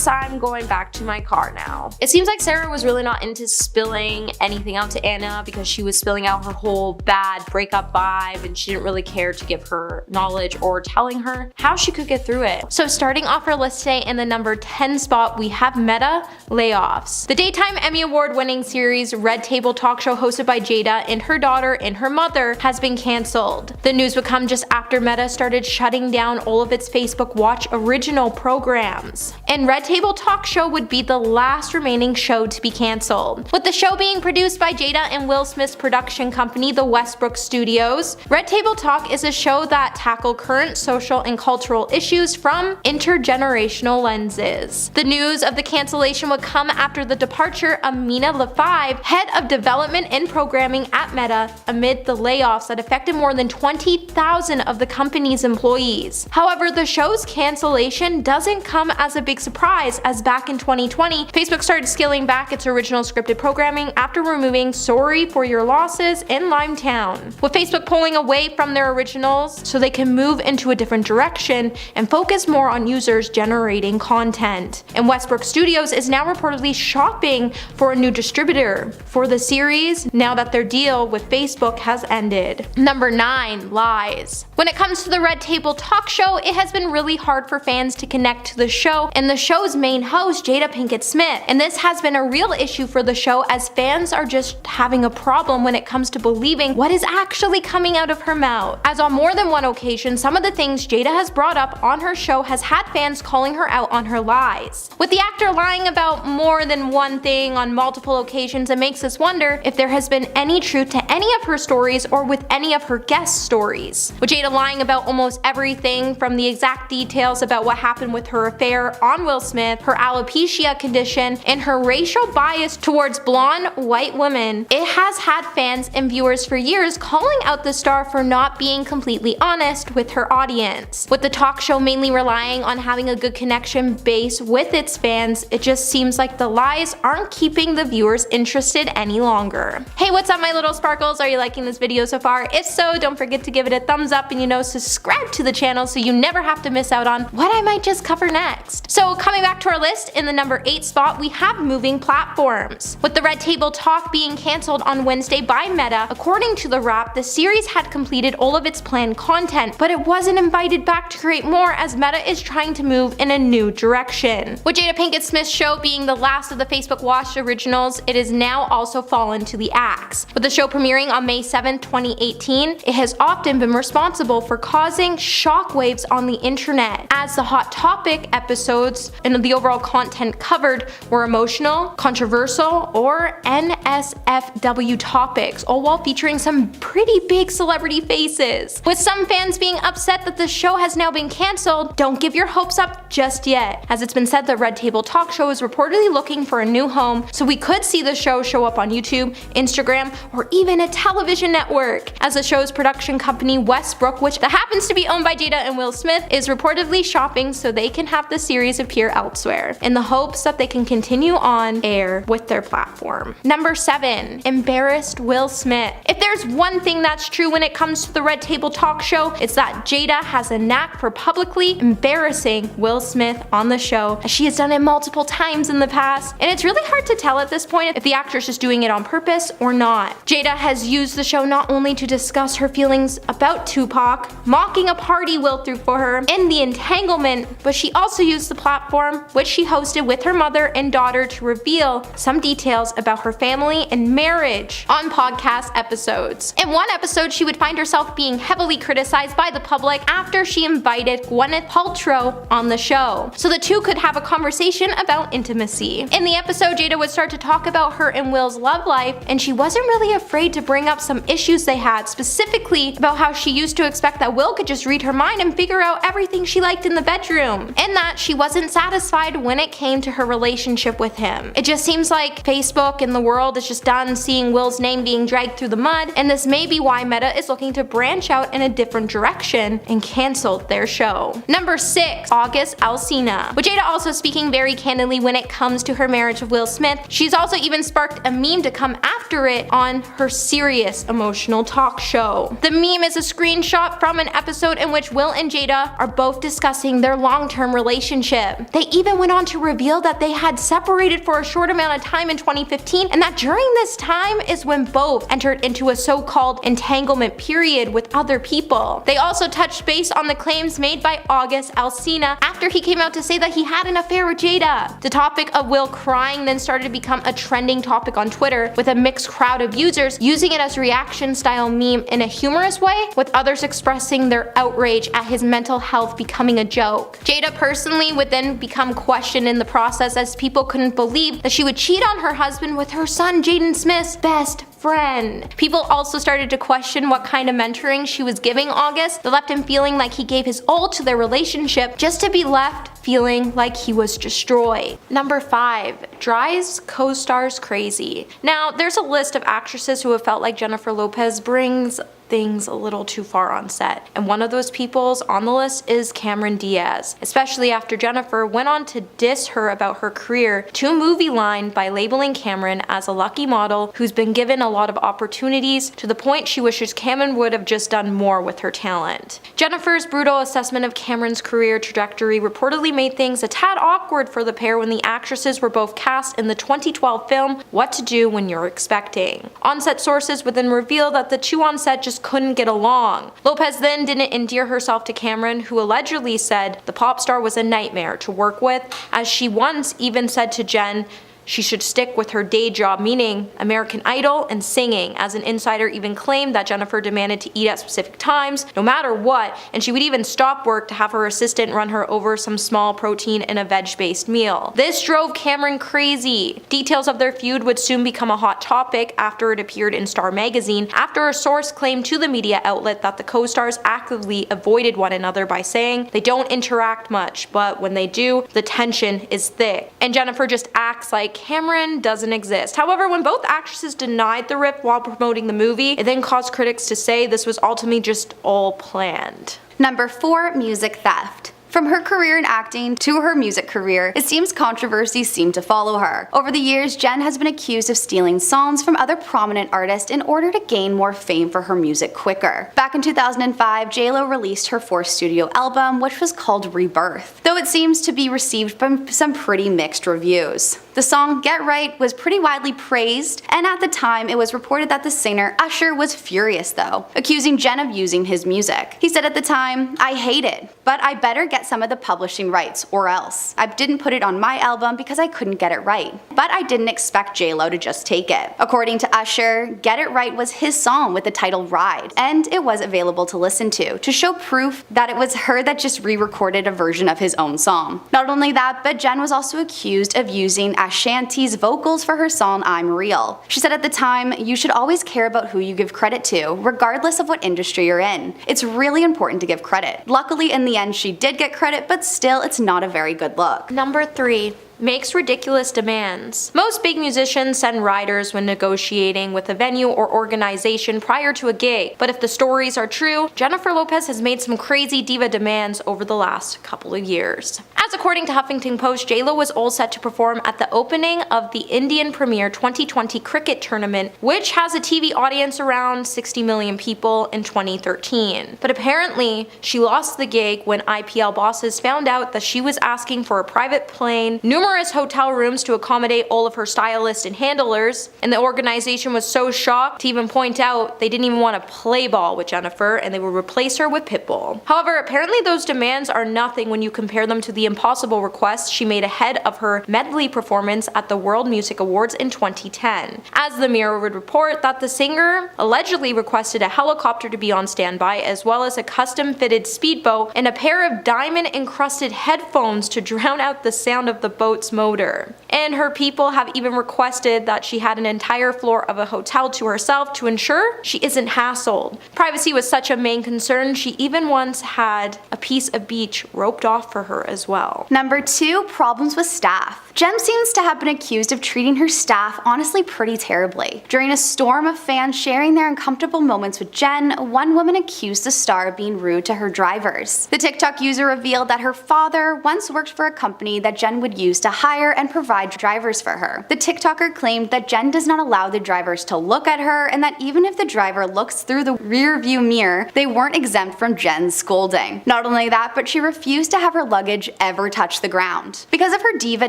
I'm going back to my car now." It seems like Sarah was really not into spilling anything out to Anna because she was spilling out her whole bad breakup vibe and she didn't really care to give her knowledge or telling her how she could get through it. So starting off our list today in the number 10 spot, we have Meta layoffs. The daytime Emmy Award winning series Red Table Talk Show hosted by Jada and her daughter and her mother has been cancelled. The news would come just after Meta started shutting down all of its Facebook Watch original programs. And Red Table Talk Show would be the last remaining show to be cancelled. With the show being produced by Jada and Will Smith's production company, the Westbrook Studios, Red Table Talk is a show that tackles current social and cultural issues from intergenerational lenses. The news of the cancellation would come after the departure of Mina Lafave, head of development and programming at Meta, amid the layoffs that affected more than 20,000 of the company's employees. However, the show's cancellation doesn't come as a big surprise, as back in 2020, Facebook started scaling back its original scripted programming after removing Sorry for Your Losses and Limetown. With Facebook pulling away from their originals so they can move into a different direction and focus more on users generating content. And Westbrook Studios is now reportedly shopping for a new distributor for the series now that their deal with Facebook has ended. Number 9, lies. When it comes to the Red Table Talk Show, it has been really hard for fans to connect to the show and the show's main host, Jada Pinkett Smith. And this has been a real issue for the show, as fans are just having a problem when it comes to believing what is actually coming out of her mouth. As on more than one occasion, some of the things Jada has brought up on her show has had fans calling her out on her lies. With the actor lying about more than one thing on multiple occasions, it makes us wonder if there has been any truth to any of her stories or with any of her guest stories. With Jada lying about almost everything from the exact details about what happened with her affair on Will Smith, her alopecia condition, and her racial bias towards blonde white women, it has had fans and viewers for years calling out the star for not being completely honest with her audience. With the talk show mainly relying on having a good connection base with its fans, it just seems like the lies aren't keeping the viewers interested any longer. Hey, what's up my little sparkles? Are you liking this video so far? If so, don't forget to give it a thumbs up and subscribe to the channel so you never have to miss out on what I might just cover next. So coming back to our list, in the number 8 spot, we have moving platforms. With the Red Table Talk being cancelled on Wednesday by Meta, according to The Wrap, the series had completed all of its planned content, but it wasn't invited back to create more as Meta is trying to move in a new direction. With Jada Pinkett Smith's show being the last of the Facebook Watch originals, it has now also fallen to the axe. With the show premiering on May 7, 2018, it has often been responsible responsible for causing shockwaves on the internet, as the Hot Topic episodes and the overall content covered were emotional, controversial, or NSFW topics, all while featuring some pretty big celebrity faces. With some fans being upset that the show has now been cancelled, don't give your hopes up just yet, as it's been said the Red Table Talk Show is reportedly looking for a new home, so we could see the show show up on YouTube, Instagram, or even a television network, as the show's production company Westbrook, which happens to be owned by Jada and Will Smith, is reportedly shopping so they can have the series appear elsewhere, in the hopes that they can continue on air with their platform. Number 7. Embarrassed Will Smith. If there's one thing that's true when it comes to the Red Table Talk Show, it's that Jada has a knack for publicly embarrassing Will Smith on the show, as she has done it multiple times in the past, and it's really hard to tell at this point if the actress is doing it on purpose or not. Jada has used the show not only to discuss her feelings about Tupac, mocking a party Will threw for her in The Entanglement, but she also used the platform, which she hosted with her mother and daughter, to reveal some details about her family and marriage on podcast episodes. In one episode, she would find herself being heavily criticized by the public after she invited Gwyneth Paltrow on the show, so the two could have a conversation about intimacy. In the episode, Jada would start to talk about her and Will's love life, and she wasn't really afraid to bring up some issues they had, specifically about how she used to expect that Will could just read her mind and figure out everything she liked in the bedroom, and that she wasn't satisfied when it came to her relationship with him. It just seems like Facebook and the world is just done seeing Will's name being dragged through the mud, and this may be why Meta is looking to branch out in a different direction and cancel their show. Number 6. August Alsina. With Jada also speaking very candidly when it comes to her marriage with Will Smith, she's also even sparked a meme to come after it on her serious emotional talk show. The meme is a screenshot from an episode in which Will and Jada are both discussing their long-term relationship. They even went on to reveal that they had separated for a short amount of time in 2015, and that during this time is when both entered into a so-called entanglement period with other people. They also touched base on the claims made by August Alsina after he came out to say that he had an affair with Jada. The topic of Will crying then started to become a trending topic on Twitter, with a mixed crowd of users using it as a reaction-style meme in a humorous way, with others expressing their outrage at his mental health becoming a joke. Jada personally would then become questioned in the process, as people couldn't believe that she would cheat on her husband with her son Jaden Smith's best friend. People also started to question what kind of mentoring she was giving August that left him feeling like he gave his all to their relationship just to be left feeling like he was destroyed. Number 5. Drives co-stars crazy. Now, there's a list of actresses who have felt like Jennifer Lopez brings things a little too far on set, and one of those people's on the list is Cameron Diaz, especially after Jennifer went on to diss her about her career to Movie Line by labeling Cameron as a lucky model who's been given a lot of opportunities, to the point she wishes Cameron would have just done more with her talent. Jennifer's brutal assessment of Cameron's career trajectory reportedly made things a tad awkward for the pair when the actresses were both cast in the 2012 film What to Do When You're Expecting. On-set sources would then reveal that the two on set just couldn't get along. Lopez then didn't endear herself to Cameron, who allegedly said the pop star was a nightmare to work with, as she once even said to Jen she should stick with her day job, meaning American Idol and singing, as an insider even claimed that Jennifer demanded to eat at specific times, no matter what, and she would even stop work to have her assistant run her over some small protein and a veg-based meal. This drove Cameron crazy. Details of their feud would soon become a hot topic after it appeared in Star magazine, after a source claimed to the media outlet that the co-stars actively avoided one another by saying they don't interact much, but when they do, the tension is thick. And Jennifer just acts like Cameron doesn't exist. However, when both actresses denied the rift while promoting the movie, it then caused critics to say this was ultimately just all planned. Number 4. Music theft. From her career in acting to her music career, it seems controversies seem to follow her. Over the years, Jen has been accused of stealing songs from other prominent artists in order to gain more fame for her music quicker. Back in 2005, J.Lo released her 4th studio album, which was called Rebirth, though it seems to be received by some pretty mixed reviews. The song Get Right was pretty widely praised, and at the time it was reported that the singer Usher was furious though, accusing Jen of using his music. He said at the time, "I hate it, but I better get some of the publishing rights or else. I didn't put it on my album because I couldn't get it right. But I didn't expect J-Lo to just take it." According to Usher, Get It Right was his song with the title Ride, and it was available to listen to show proof that it was her that just re-recorded a version of his own song. Not only that, but Jen was also accused of using Ashanti's vocals for her song I'm Real. She said at the time, "You should always care about who you give credit to, regardless of what industry you're in. It's really important to give credit." Luckily, in the end, she did get credit, but still, it's not a very good look. Number 3. Makes ridiculous demands. Most big musicians send riders when negotiating with a venue or organization prior to a gig, but if the stories are true, Jennifer Lopez has made some crazy diva demands over the last couple of years. As according to Huffington Post, J-Lo was all set to perform at the opening of the Indian Premier 2020 cricket tournament, which has a TV audience around 60 million people in 2013. But apparently, she lost the gig when IPL bosses found out that she was asking for a private plane, numerous hotel rooms to accommodate all of her stylists and handlers, and the organization was so shocked to even point out they didn't even want to play ball with Jennifer and they would replace her with Pitbull. However, apparently those demands are nothing when you compare them to the impossible requests she made ahead of her medley performance at the World Music Awards in 2010. As the Mirror would report that the singer allegedly requested a helicopter to be on standby, as well as a custom-fitted speedboat and a pair of diamond-encrusted headphones to drown out the sound of the boat's motor. And her people have even requested that she had an entire floor of a hotel to herself to ensure she isn't hassled. Privacy was such a main concern, she even once had a piece of beach roped off for her as well. Number 2, problems with staff. Jem seems to have been accused of treating her staff honestly pretty terribly. During a storm of fans sharing their uncomfortable moments with Jen, one woman accused the star of being rude to her drivers. The TikTok user revealed that her father once worked for a company that Jen would use to hire and provide drivers for her. The TikToker claimed that Jen does not allow the drivers to look at her, and that even if the driver looks through the rear view mirror, they weren't exempt from Jen's scolding. Not only that, but she refused to have her luggage ever touch the ground. Because of her diva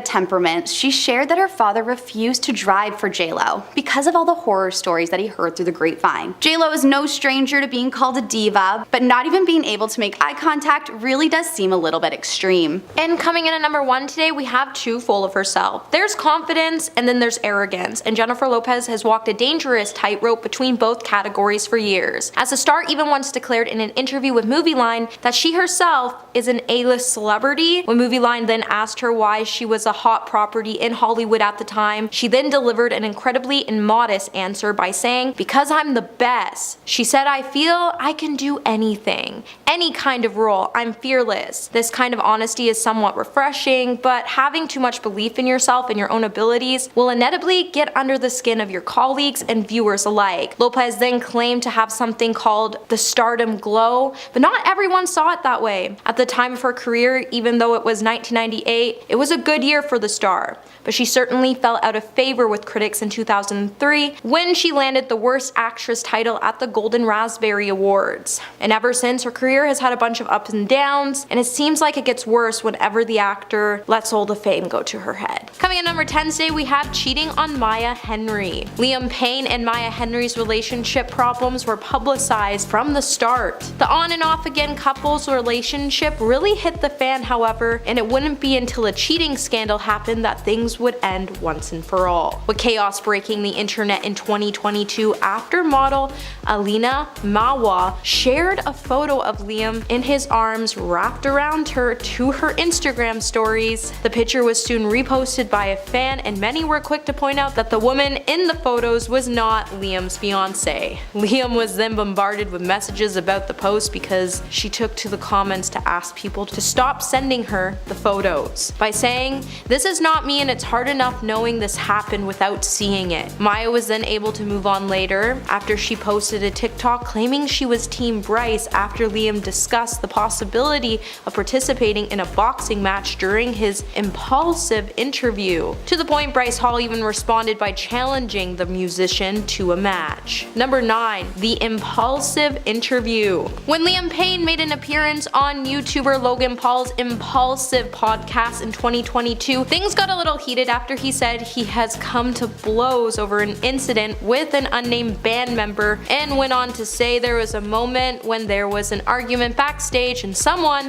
temperament, she shared that her father refused to drive for J-Lo because of all the horror stories that he heard through the grapevine. J-Lo is no stranger to being called a diva, but not even being able to make eye contact really does seem a little bit extreme. And coming in at number 1 today, we have too full of herself. There's confidence and then there's arrogance, and Jennifer Lopez has walked a dangerous tightrope between both categories for years. As the star even once declared in an interview with Movieline that she herself is an A-list celebrity. When Movieline then asked her why she was a hot property in Hollywood at the time, she then delivered an incredibly immodest answer by saying, "Because I'm the best." She said, "I feel I can do anything, any kind of role. I'm fearless." This kind of honesty is somewhat refreshing, but having too much belief in yourself and your own abilities will inevitably get under the skin of your colleagues and viewers alike. Lopez then claimed to have something called the stardom glow, but not everyone saw it that way. At the time of her career, even though it was 1998, it was a good year for the star, but she certainly fell out of favor with critics in 2003 when she landed the Worst Actress title at the Golden Raspberry Awards. And ever since, her career has had a bunch of ups and downs, and it seems like it gets worse whenever the actor lets all the fame go to her head. Coming in number 10 today, we have cheating on Maya Henry. Liam Payne and Maya Henry's relationship problems were publicized from the start. The on and off again couple's relationship really hit the fan, however, and it wouldn't be until a cheating scandal happened that things would end once and for all. With chaos breaking the internet in 2022 after model Alina Mawa shared a photo of Liam in his arms wrapped around her to her Instagram stories. The picture was soon reposted by a fan, and many were quick to point out that the woman in the photos was not Liam's fiancée. Liam was then bombarded with messages about the post because she took to the comments to ask people to stop sending her the photos by saying, "This is not me and it's hard enough knowing this happened without seeing it." Maya was then able to move on later after she posted a TikTok claiming she was Team Bryce after Liam discussed the possibility of participating in a boxing match during his Impala impulsive interview, to the point Bryce Hall even responded by challenging the musician to a match. Number 9. The impulsive interview. When Liam Payne made an appearance on YouTuber Logan Paul's Impulsive podcast in 2022, things got a little heated after he said he has come to blows over an incident with an unnamed band member, and went on to say there was a moment when there was an argument backstage and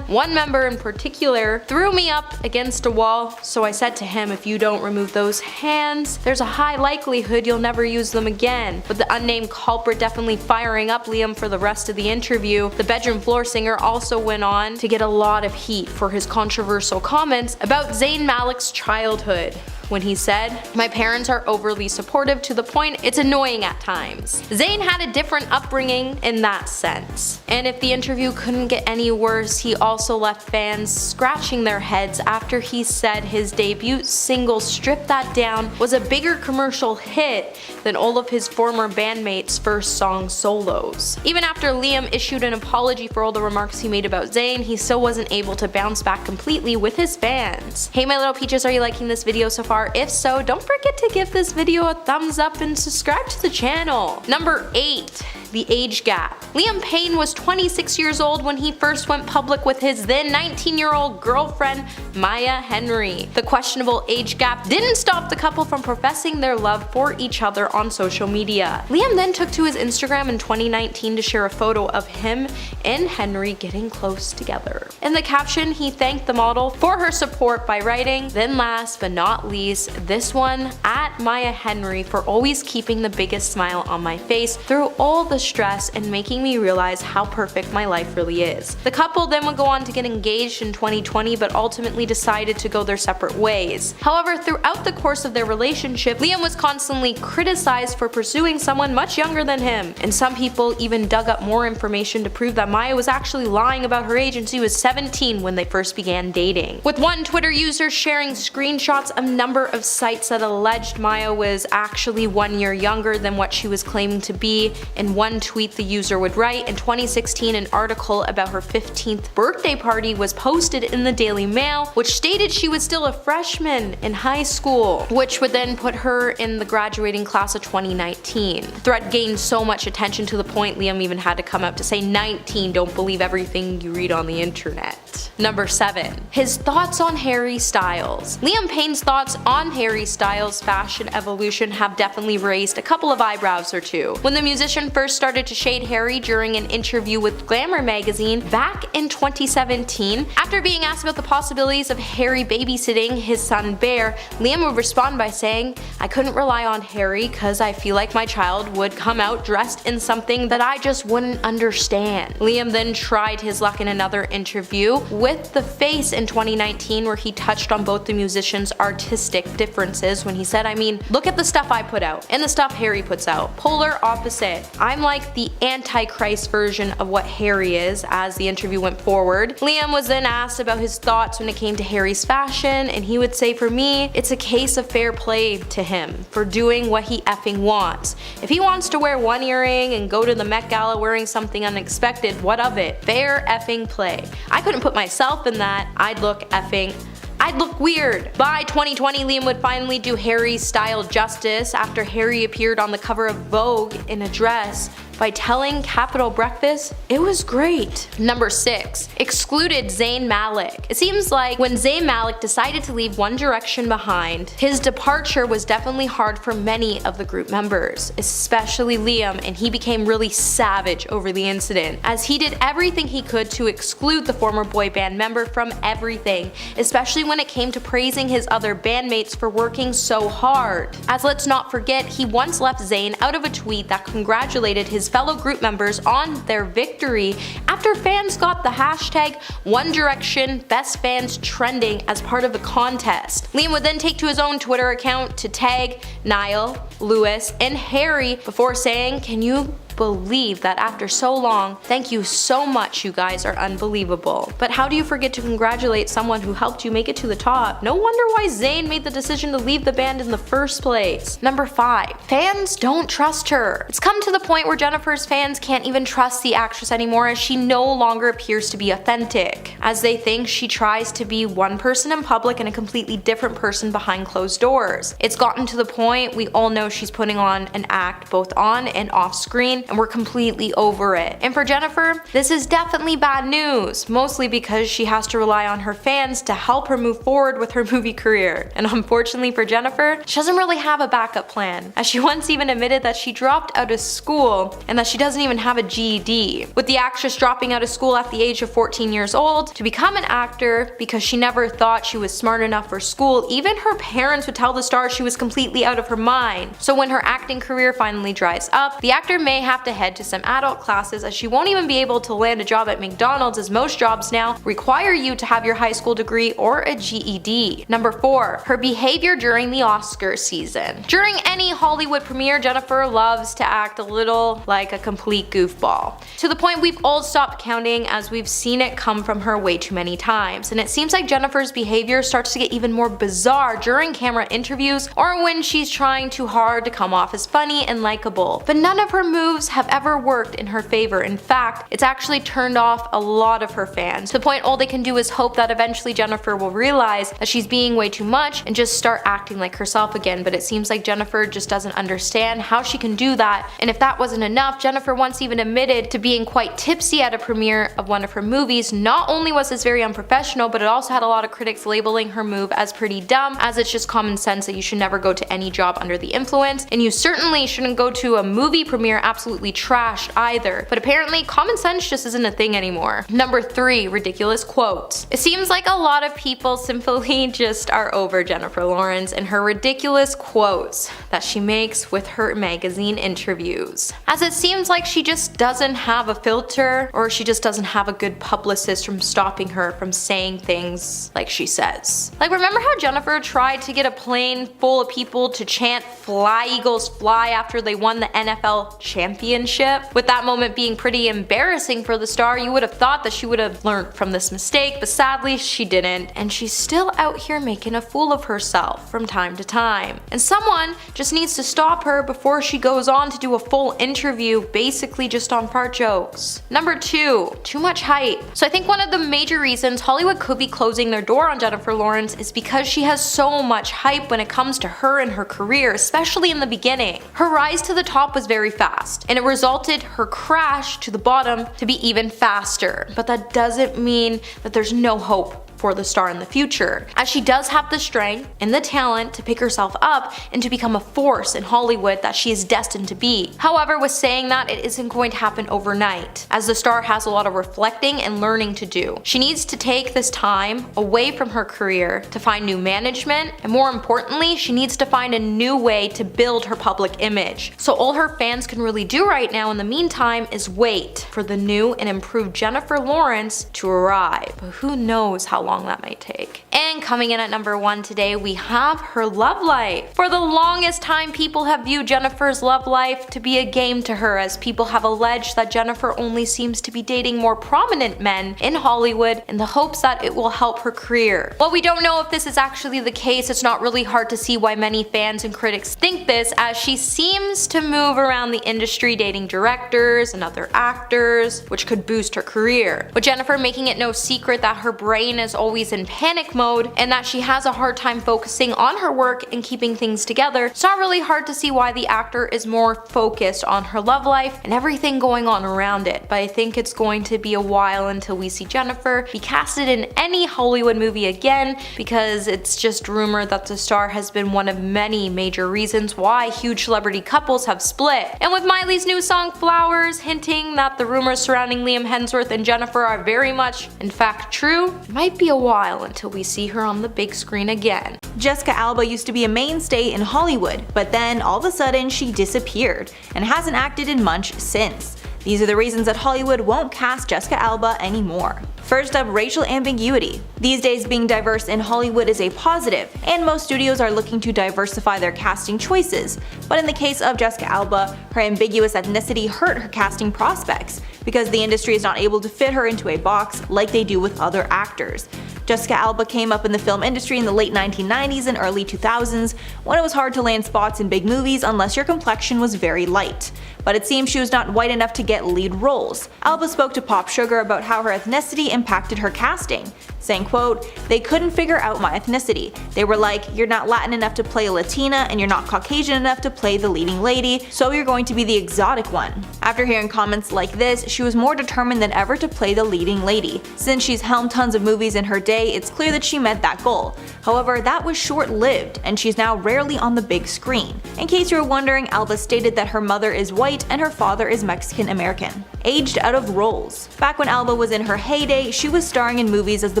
one member in particular, threw me up against a wall, so I said to him, if you don't remove those hands, there's a high likelihood you'll never use them again. With the unnamed culprit definitely firing up Liam for the rest of the interview, the bedroom floor singer also went on to get a lot of heat for his controversial comments about Zayn Malik's childhood, when he said, "My parents are overly supportive to the point it's annoying at times." Zayn had a different upbringing in that sense. And if the interview couldn't get any worse, he also left fans scratching their heads after he said his debut single Strip That Down was a bigger commercial hit than all of his former bandmates' first song solos. Even after Liam issued an apology for all the remarks he made about Zayn, he still wasn't able to bounce back completely with his fans. Hey my little peaches, are you liking this video so far? If so, don't forget to give this video a thumbs up and subscribe to the channel. Number 8. The age gap. Liam Payne was 26 years old when he first went public with his then 19-year-old girlfriend, Maya Henry. The questionable age gap didn't stop the couple from professing their love for each other on social media. Liam then took to his Instagram in 2019 to share a photo of him and Henry getting close together. In the caption, he thanked the model for her support by writing, "Then last but not least, this one at Maya Henry for always keeping the biggest smile on my face through all the stress and making me realize how perfect my life really is." The couple then would go on to get engaged in 2020, but ultimately decided to go their separate ways. However, throughout the course of their relationship, Liam was constantly criticized for pursuing someone much younger than him, and some people even dug up more information to prove that Maya was actually lying about her age and she was 17 when they first began dating. With one Twitter user sharing screenshots of a number of sites that alleged Maya was actually 1 year younger than what she was claiming to be. In one tweet the user would write, in 2016 an article about her 15th birthday party was posted in the Daily Mail, which stated she was still a freshman in high school, which would then put her in the graduating class of 2019. The thread gained so much attention to the point Liam even had to come out to say 19, don't believe everything you read on the internet. Number 7. His thoughts on Harry Styles. Liam Payne's thoughts on Harry Styles' fashion evolution have definitely raised a couple of eyebrows or two. When the musician first started to shade Harry during an interview with Glamour magazine back in 2017, after being asked about the possibilities of Harry babysitting his son Bear, Liam would respond by saying, "I couldn't rely on Harry cause I feel like my child would come out dressed in something that I just wouldn't understand." Liam then tried his luck in another interview with The Face in 2019 where he touched on both the musician's artistic differences when he said, "I mean, look at the stuff I put out and the stuff Harry puts out. Polar opposite. I'm like the Antichrist version of what Harry is." As the interview went forward, Liam was then asked about his thoughts when it came to Harry's fashion, and he would say, "For me, it's a case of fair play to him for doing what he effing wants. If he wants to wear one earring and go to the Met Gala wearing something unexpected, what of it? Fair effing play. I couldn't put myself in that. I'd look weird." By 2020, Liam would finally do Harry's style justice after Harry appeared on the cover of Vogue in a dress by telling Capital Breakfast it was great. Number 6. Excluded Zayn Malik. It seems like when Zayn Malik decided to leave One Direction behind, his departure was definitely hard for many of the group members, especially Liam, and he became really savage over the incident, as he did everything he could to exclude the former boy band member from everything, especially when it came to praising his other bandmates for working so hard. As let's not forget, he once left Zayn out of a tweet that congratulated his fellow group members on their victory after fans got the hashtag One Direction Best Fans trending as part of the contest. Liam would then take to his own Twitter account to tag Niall, Lewis, and Harry before saying, "Can you believe that after so long. Thank you so much, you guys are unbelievable. But how do you forget to congratulate someone who helped you make it to the top? No wonder why Zayn made the decision to leave the band in the first place. Number 5. Fans don't trust her. It's come to the point where Jennifer's fans can't even trust the actress anymore, as she no longer appears to be authentic, as they think she tries to be one person in public and a completely different person behind closed doors. It's gotten to the point we all know she's putting on an act both on and off screen, and we're completely over it. And for Jennifer, this is definitely bad news, mostly because she has to rely on her fans to help her move forward with her movie career. And unfortunately for Jennifer, she doesn't really have a backup plan, as she once even admitted that she dropped out of school and that she doesn't even have a GED. With the actress dropping out of school at the age of 14 years old to become an actor because she never thought she was smart enough for school, even her parents would tell the star she was completely out of her mind. So when her acting career finally dries up, the actor may have to head to some adult classes, as she won't even be able to land a job at McDonald's, as most jobs now require you to have your high school degree or a GED. Number 4. Her behavior during the Oscar season. During any Hollywood premiere, Jennifer loves to act a little like a complete goofball, to the point we've all stopped counting, as we've seen it come from her way too many times. And it seems like Jennifer's behavior starts to get even more bizarre during camera interviews or when she's trying too hard to come off as funny and likable. But none of her moves have ever worked in her favor. In fact, it's actually turned off a lot of her fans, to the point all they can do is hope that eventually Jennifer will realize that she's being way too much and just start acting like herself again. But it seems like Jennifer just doesn't understand how she can do that. And if that wasn't enough, Jennifer once even admitted to being quite tipsy at a premiere of one of her movies. Not only was this very unprofessional, but it also had a lot of critics labeling her move as pretty dumb, as it's just common sense that you should never go to any job under the influence, and you certainly shouldn't go to a movie premiere absolutely trashed either. But apparently common sense just isn't a thing anymore. Number 3. Ridiculous quotes. It seems like a lot of people simply just are over Jennifer Lawrence and her ridiculous quotes that she makes with her magazine interviews, as it seems like she just doesn't have a filter, or she just doesn't have a good publicist from stopping her from saying things like she says. Like, remember how Jennifer tried to get a plane full of people to chant "Fly Eagles Fly" after they won the NFL championship? With that moment being pretty embarrassing for the star, you would have thought that she would have learned from this mistake, but sadly she didn't, and she's still out here making a fool of herself from time to time. And someone just needs to stop her before she goes on to do a full interview basically just on fart jokes. Number 2. Too much hype. So I think one of the major reasons Hollywood could be closing their door on Jennifer Lawrence is because she has so much hype when it comes to her and her career, especially in the beginning. Her rise to the top was very fast, and it resulted her crash to the bottom to be even faster. But that doesn't mean that there's no hope for the star in the future, as she does have the strength and the talent to pick herself up and to become a force in Hollywood that she is destined to be. However, with saying that, it isn't going to happen overnight, as the star has a lot of reflecting and learning to do. She needs to take this time away from her career to find new management, and more importantly, she needs to find a new way to build her public image. So all her fans can really do right now in the meantime is wait for the new and improved Jennifer Lawrence to arrive. But who knows how long that might take. And coming in at number 1 today, we have her love life. For the longest time, people have viewed Jennifer's love life to be a game to her, as people have alleged that Jennifer only seems to be dating more prominent men in Hollywood in the hopes that it will help her career. While we don't know if this is actually the case, it's not really hard to see why many fans and critics think this, as she seems to move around the industry dating directors and other actors, which could boost her career. With Jennifer making it no secret that her brain is always in panic mode and that she has a hard time focusing on her work and keeping things together, it's not really hard to see why the actor is more focused on her love life and everything going on around it. But I think it's going to be a while until we see Jennifer be casted in any Hollywood movie again, because it's just rumored that the star has been one of many major reasons why huge celebrity couples have split. And with Miley's new song Flowers hinting that the rumors surrounding Liam Hemsworth and Jennifer are very much, in fact, true, it might be a while until we see her on the big screen again. Jessica Alba used to be a mainstay in Hollywood, but then all of a sudden she disappeared and hasn't acted in much since. These are the reasons that Hollywood won't cast Jessica Alba anymore. First up, racial ambiguity. These days, being diverse in Hollywood is a positive, and most studios are looking to diversify their casting choices. But in the case of Jessica Alba, her ambiguous ethnicity hurt her casting prospects, because the industry is not able to fit her into a box like they do with other actors. Jessica Alba came up in the film industry in the late 1990s and early 2000s, when it was hard to land spots in big movies unless your complexion was very light. But it seems she was not white enough to get lead roles. Alba spoke to Pop Sugar about how her ethnicity impacted her casting, saying, quote, "They couldn't figure out my ethnicity. They were like, you're not Latin enough to play a Latina and you're not Caucasian enough to play the leading lady, so you're going to be the exotic one." After hearing comments like this, she was more determined than ever to play the leading lady. Since she's helmed tons of movies in her day, it's clear that she met that goal. However, that was short-lived, and she's now rarely on the big screen. In case you were wondering, Alba stated that her mother is white and her father is Mexican American. Aged out of roles. Back when Alba was in her heyday, she was starring in movies as the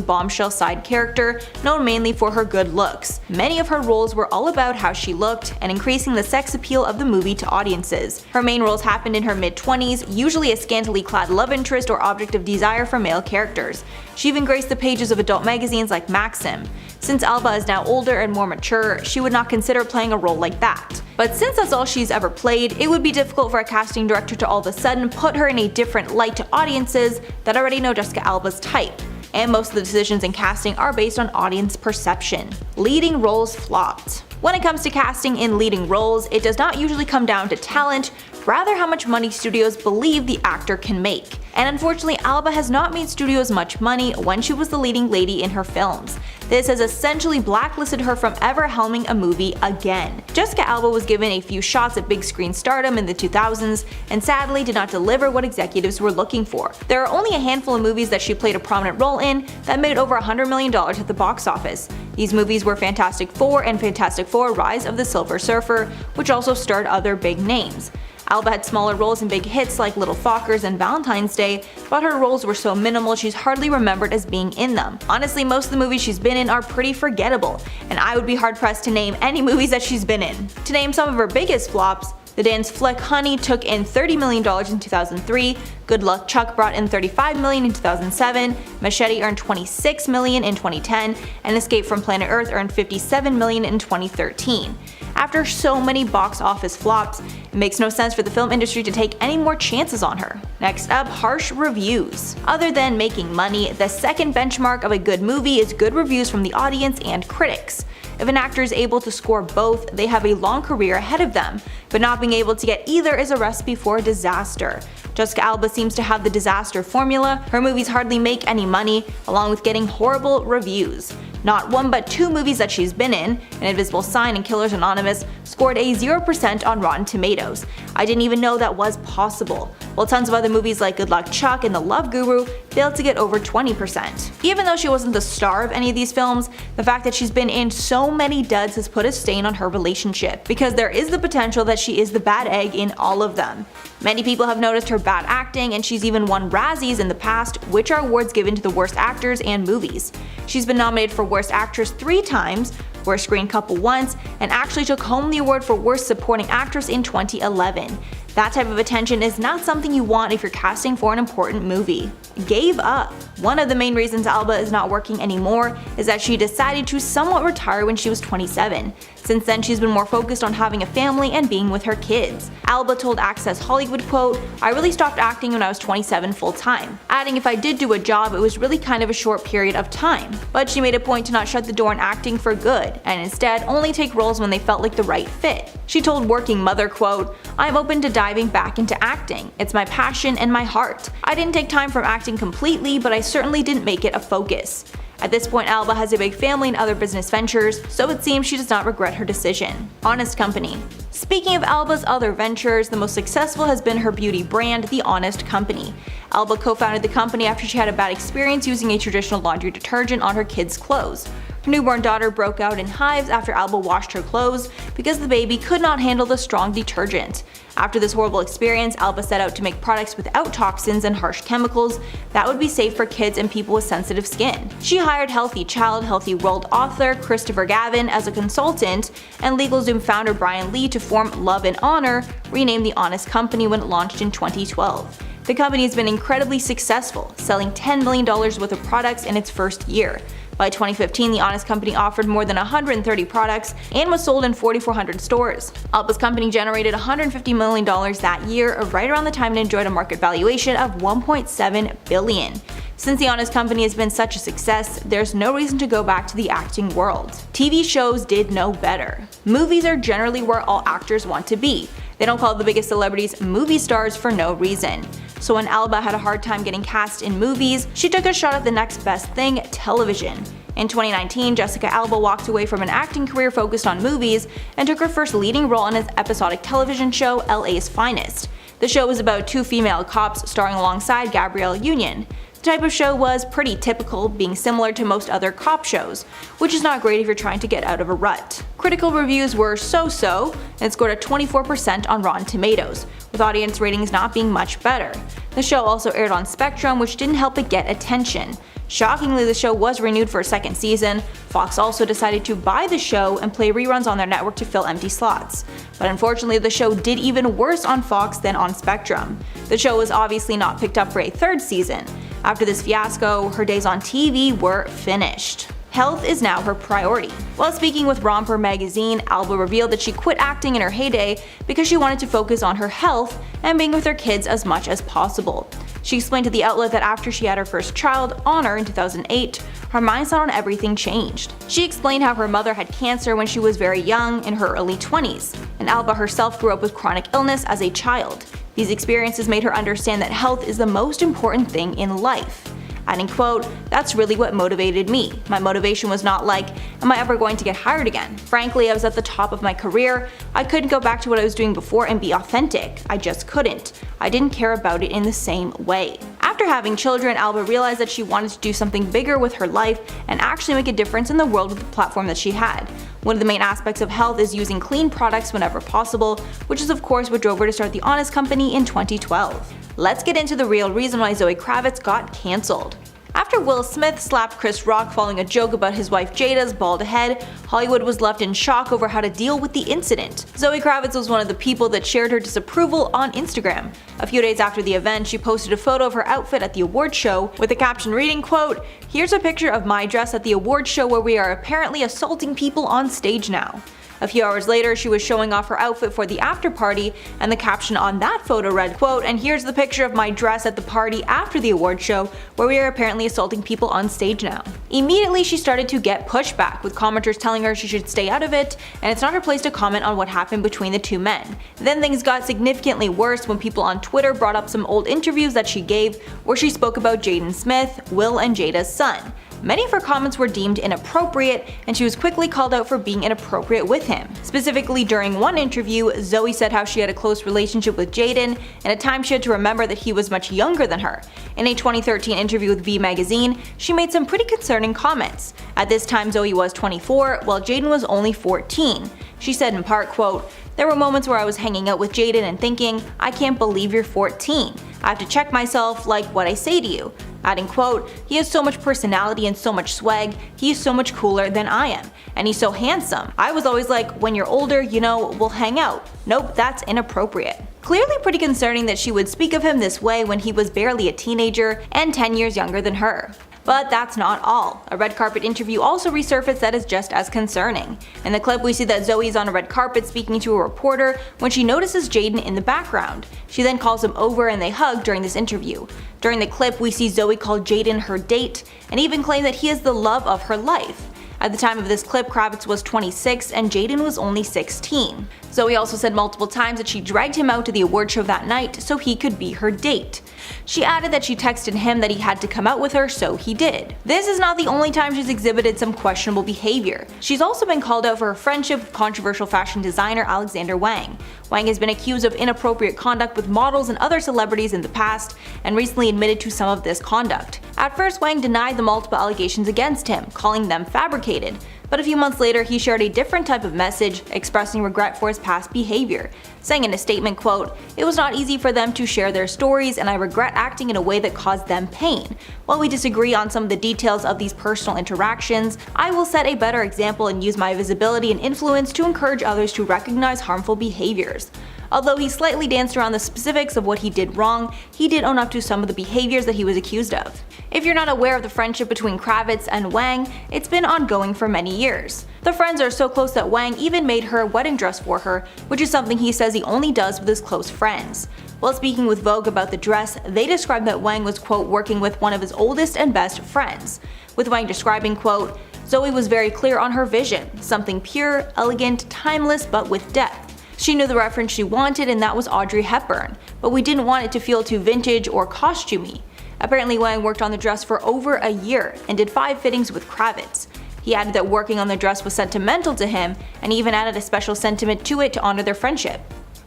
bombshell side character, known mainly for her good looks. Many of her roles were all about how she looked and increasing the sex appeal of the movie to audiences. Her main roles happened in her mid-20s, usually a scantily clad love interest or object of desire for male characters. She even graced the pages of adult magazines like Maxim. Since Alba is now older and more mature, she would not consider playing a role like that. But since that's all she's ever played, it would be difficult for a casting director to all of a sudden put her in a different light to audiences that already know Jessica Alba's type. And most of the decisions in casting are based on audience perception. Leading roles flopped. When it comes to casting in leading roles, it does not usually come down to talent, rather how much money studios believe the actor can make. And unfortunately, Alba has not made studios much money when she was the leading lady in her films. This has essentially blacklisted her from ever helming a movie again. Jessica Alba was given a few shots at big screen stardom in the 2000s and sadly did not deliver what executives were looking for. There are only a handful of movies that she played a prominent role in that made over $100 million at the box office. These movies were Fantastic Four and Fantastic Four: Rise of the Silver Surfer, which also starred other big names. Alba had smaller roles in big hits like Little Fockers and Valentine's Day, but her roles were so minimal she's hardly remembered as being in them. Honestly, most of the movies she's been in are pretty forgettable, and I would be hard pressed to name any movies that she's been in. To name some of her biggest flops, the dance flick Honey took in $30 million in 2003, Good Luck Chuck brought in $35 million in 2007, Machete earned $26 million in 2010, and Escape from Planet Earth earned $57 million in 2013. After so many box office flops, it makes no sense for the film industry to take any more chances on her. Next up, harsh reviews. Other than making money, the second benchmark of a good movie is good reviews from the audience and critics. If an actor is able to score both, they have a long career ahead of them, but not being able to get either is a recipe for disaster. Jessica Alba seems to have the disaster formula. Her movies hardly make any money, along with getting horrible reviews. Not one but two movies that she's been in, An Invisible Sign and Killers Anonymous, scored a 0% on Rotten Tomatoes. I didn't even know that was possible. While tons of other movies like Good Luck Chuck and The Love Guru failed to get over 20%. Even though she wasn't the star of any of these films, the fact that she's been in so many duds has put a stain on her relationship, because there is the potential that she is the bad egg in all of them. Many people have noticed her bad acting, and she's even won Razzies in the past, which are awards given to the worst actors and movies. She's been nominated for Worst Actress 3 times, Worst Screen Couple once, and actually took home the award for Worst Supporting Actress in 2011. That type of attention is not something you want if you're casting for an important movie. Gave up. One of the main reasons Alba is not working anymore is that she decided to somewhat retire when she was 27. Since then, she's been more focused on having a family and being with her kids. Alba told Access Hollywood, quote, "I really stopped acting when I was 27 full time," adding if I did do a job, it was really kind of a short period of time. But she made a point to not shut the door on acting for good, and instead only take roles when they felt like the right fit. She told Working Mother, quote, "I'm open to diving back into acting. It's my passion and my heart. I didn't take time from acting completely, but I certainly didn't make it a focus." At this point, Alba has a big family and other business ventures, so it seems she does not regret her decision. Honest Company. Speaking of Alba's other ventures, the most successful has been her beauty brand, The Honest Company. Alba co-founded the company after she had a bad experience using a traditional laundry detergent on her kids' clothes. Her newborn daughter broke out in hives after Alba washed her clothes because the baby could not handle the strong detergent. After this horrible experience, Alba set out to make products without toxins and harsh chemicals that would be safe for kids and people with sensitive skin. She hired Healthy Child, Healthy World author Christopher Gavin as a consultant, and LegalZoom founder Brian Lee to form Love and Honor, renamed The Honest Company when it launched in 2012. The company has been incredibly successful, selling $10 million worth of products in its first year. By 2015, The Honest Company offered more than 130 products and was sold in 4,400 stores. Alba's company generated $150 million that year, right around the time it enjoyed a market valuation of $1.7 billion. Since The Honest Company has been such a success, there's no reason to go back to the acting world. TV shows did no better. Movies are generally where all actors want to be. They don't call the biggest celebrities movie stars for no reason. So when Alba had a hard time getting cast in movies, she took a shot at the next best thing, television. In 2019, Jessica Alba walked away from an acting career focused on movies and took her first leading role in its episodic television show LA's Finest. The show was about two female cops starring alongside Gabrielle Union. The type of show was pretty typical, being similar to most other cop shows, which is not great if you're trying to get out of a rut. Critical reviews were so-so, and it scored a 24% on Rotten Tomatoes, with audience ratings not being much better. The show also aired on Spectrum, which didn't help it get attention. Shockingly, the show was renewed for a second season. Fox also decided to buy the show and play reruns on their network to fill empty slots. But unfortunately, the show did even worse on Fox than on Spectrum. The show was obviously not picked up for a third season. After this fiasco, her days on TV were finished. Health is now her priority. While speaking with Romper magazine, Alba revealed that she quit acting in her heyday because she wanted to focus on her health and being with her kids as much as possible. She explained to the outlet that after she had her first child, Honor, in 2008, her mindset on everything changed. She explained how her mother had cancer when she was very young, in her early 20s, and Alba herself grew up with chronic illness as a child. These experiences made her understand that health is the most important thing in life. Adding, quote, "That's really what motivated me. My motivation was not like, am I ever going to get hired again? Frankly, I was at the top of my career. I couldn't go back to what I was doing before and be authentic. I just couldn't. I didn't care about it in the same way." After having children, Alba realized that she wanted to do something bigger with her life and actually make a difference in the world with the platform that she had. One of the main aspects of health is using clean products whenever possible, which is of course what drove her to start The Honest Company in 2012. Let's get into the real reason why Zoe Kravitz got cancelled. After Will Smith slapped Chris Rock following a joke about his wife Jada's bald head, Hollywood was left in shock over how to deal with the incident. Zoe Kravitz was one of the people that shared her disapproval on Instagram. A few days after the event, she posted a photo of her outfit at the award show with the caption reading, quote, "Here's a picture of my dress at the award show where we are apparently assaulting people on stage now." A few hours later, she was showing off her outfit for the after party, and the caption on that photo read, quote, "And here's the picture of my dress at the party after the award show, where we are apparently assaulting people on stage now." Immediately, she started to get pushback, with commenters telling her she should stay out of it, and it's not her place to comment on what happened between the two men. Then things got significantly worse when people on Twitter brought up some old interviews that she gave, where she spoke about Jaden Smith, Will and Jada's son. Many of her comments were deemed inappropriate, and she was quickly called out for being inappropriate with him. Specifically, during one interview, Zoe said how she had a close relationship with Jaden, and at times she had to remember that he was much younger than her. In a 2013 interview with V Magazine, she made some pretty concerning comments. At this time, Zoe was 24, while Jaden was only 14. She said in part, quote, "There were moments where I was hanging out with Jaden and thinking, I can't believe you're 14. I have to check myself, like what I say to you." Adding, quote, "He has so much personality and so much swag, he is so much cooler than I am. And he's so handsome. I was always like, when you're older, you know, we'll hang out. Nope, that's inappropriate." Clearly pretty concerning that she would speak of him this way when he was barely a teenager and 10 years younger than her. But that's not all. A red carpet interview also resurfaced that is just as concerning. In the clip, we see that Zoe is on a red carpet speaking to a reporter when she notices Jaden in the background. She then calls him over and they hug during this interview. During the clip, we see Zoe call Jaden her date and even claim that he is the love of her life. At the time of this clip, Kravitz was 26 and Jaden was only 16. Zoe also said multiple times that she dragged him out to the award show that night so he could be her date. She added that she texted him that he had to come out with her, so he did. This is not the only time she's exhibited some questionable behavior. She's also been called out for her friendship with controversial fashion designer Alexander Wang. Wang has been accused of inappropriate conduct with models and other celebrities in the past, and recently admitted to some of this conduct. At first, Wang denied the multiple allegations against him, calling them fabricated. But a few months later, he shared a different type of message, expressing regret for his past behavior, saying in a statement, quote, "It was not easy for them to share their stories, and I regret acting in a way that caused them pain. While we disagree on some of the details of these personal interactions, I will set a better example and use my visibility and influence to encourage others to recognize harmful behaviors." Although he slightly danced around the specifics of what he did wrong, he did own up to some of the behaviors that he was accused of. If you're not aware of the friendship between Kravitz and Wang, it's been ongoing for many years. The friends are so close that Wang even made her a wedding dress for her, which is something he says he only does with his close friends. While speaking with Vogue about the dress, they described that Wang was, quote, working with one of his oldest and best friends, with Wang describing, quote, Zoe was very clear on her vision, something pure, elegant, timeless, but with depth. She knew the reference she wanted, and that was Audrey Hepburn, but we didn't want it to feel too vintage or costumey. Apparently Wang worked on the dress for over a year and did 5 fittings with Kravitz. He added that working on the dress was sentimental to him, and even added a special sentiment to it to honor their friendship.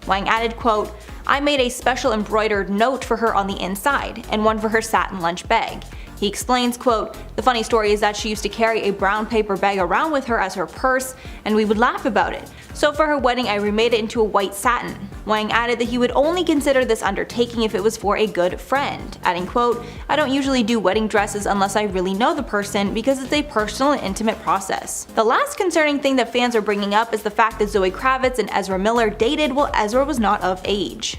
Wang added, quote, I made a special embroidered note for her on the inside, and one for her satin lunch bag. He explains, quote, the funny story is that she used to carry a brown paper bag around with her as her purse, and we would laugh about it. So for her wedding I remade it into a white satin. Wang added that he would only consider this undertaking if it was for a good friend, adding, quote, I don't usually do wedding dresses unless I really know the person because it's a personal and intimate process. The last concerning thing that fans are bringing up is the fact that Zoe Kravitz and Ezra Miller dated while Ezra was not of age.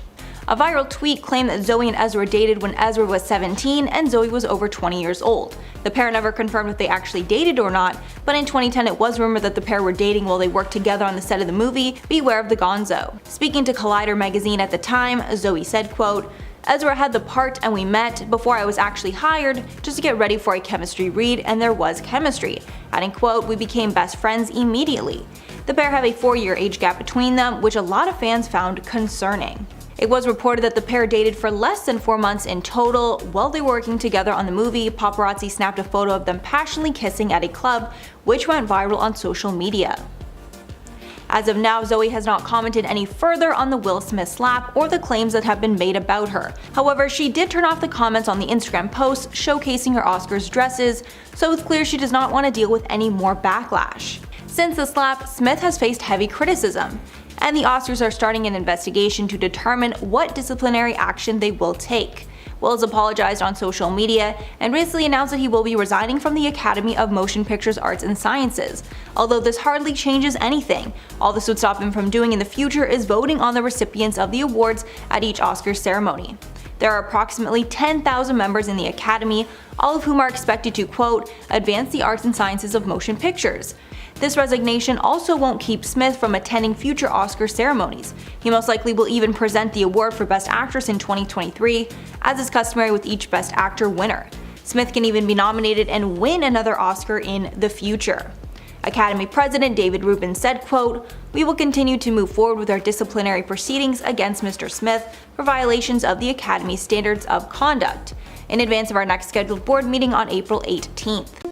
A viral tweet claimed that Zoe and Ezra dated when Ezra was 17 and Zoe was over 20 years old. The pair never confirmed if they actually dated or not, but in 2010 it was rumored that the pair were dating while they worked together on the set of the movie Beware of the Gonzo. Speaking to Collider magazine at the time, Zoe said, quote, Ezra had the part and we met before I was actually hired just to get ready for a chemistry read, and there was chemistry, adding, quote, we became best friends immediately. The pair have a 4-year age gap between them, which a lot of fans found concerning. It was reported that the pair dated for less than 4 months in total. While they were working together on the movie, paparazzi snapped a photo of them passionately kissing at a club, which went viral on social media. As of now, Zoe has not commented any further on the Will Smith slap or the claims that have been made about her. However, she did turn off the comments on the Instagram post showcasing her Oscars dresses, so it's clear she does not want to deal with any more backlash. Since the slap, Smith has faced heavy criticism, and the Oscars are starting an investigation to determine what disciplinary action they will take. Will has apologized on social media and recently announced that he will be resigning from the Academy of Motion Pictures Arts and Sciences. Although this hardly changes anything, all this would stop him from doing in the future is voting on the recipients of the awards at each Oscars ceremony. There are approximately 10,000 members in the Academy, all of whom are expected to, quote, advance the arts and sciences of motion pictures. This resignation also won't keep Smith from attending future Oscar ceremonies. He most likely will even present the award for Best Actress in 2023, as is customary with each Best Actor winner. Smith can even be nominated and win another Oscar in the future. Academy President David Rubin said, quote, we will continue to move forward with our disciplinary proceedings against Mr. Smith for violations of the Academy's standards of conduct, in advance of our next scheduled board meeting on April 18th.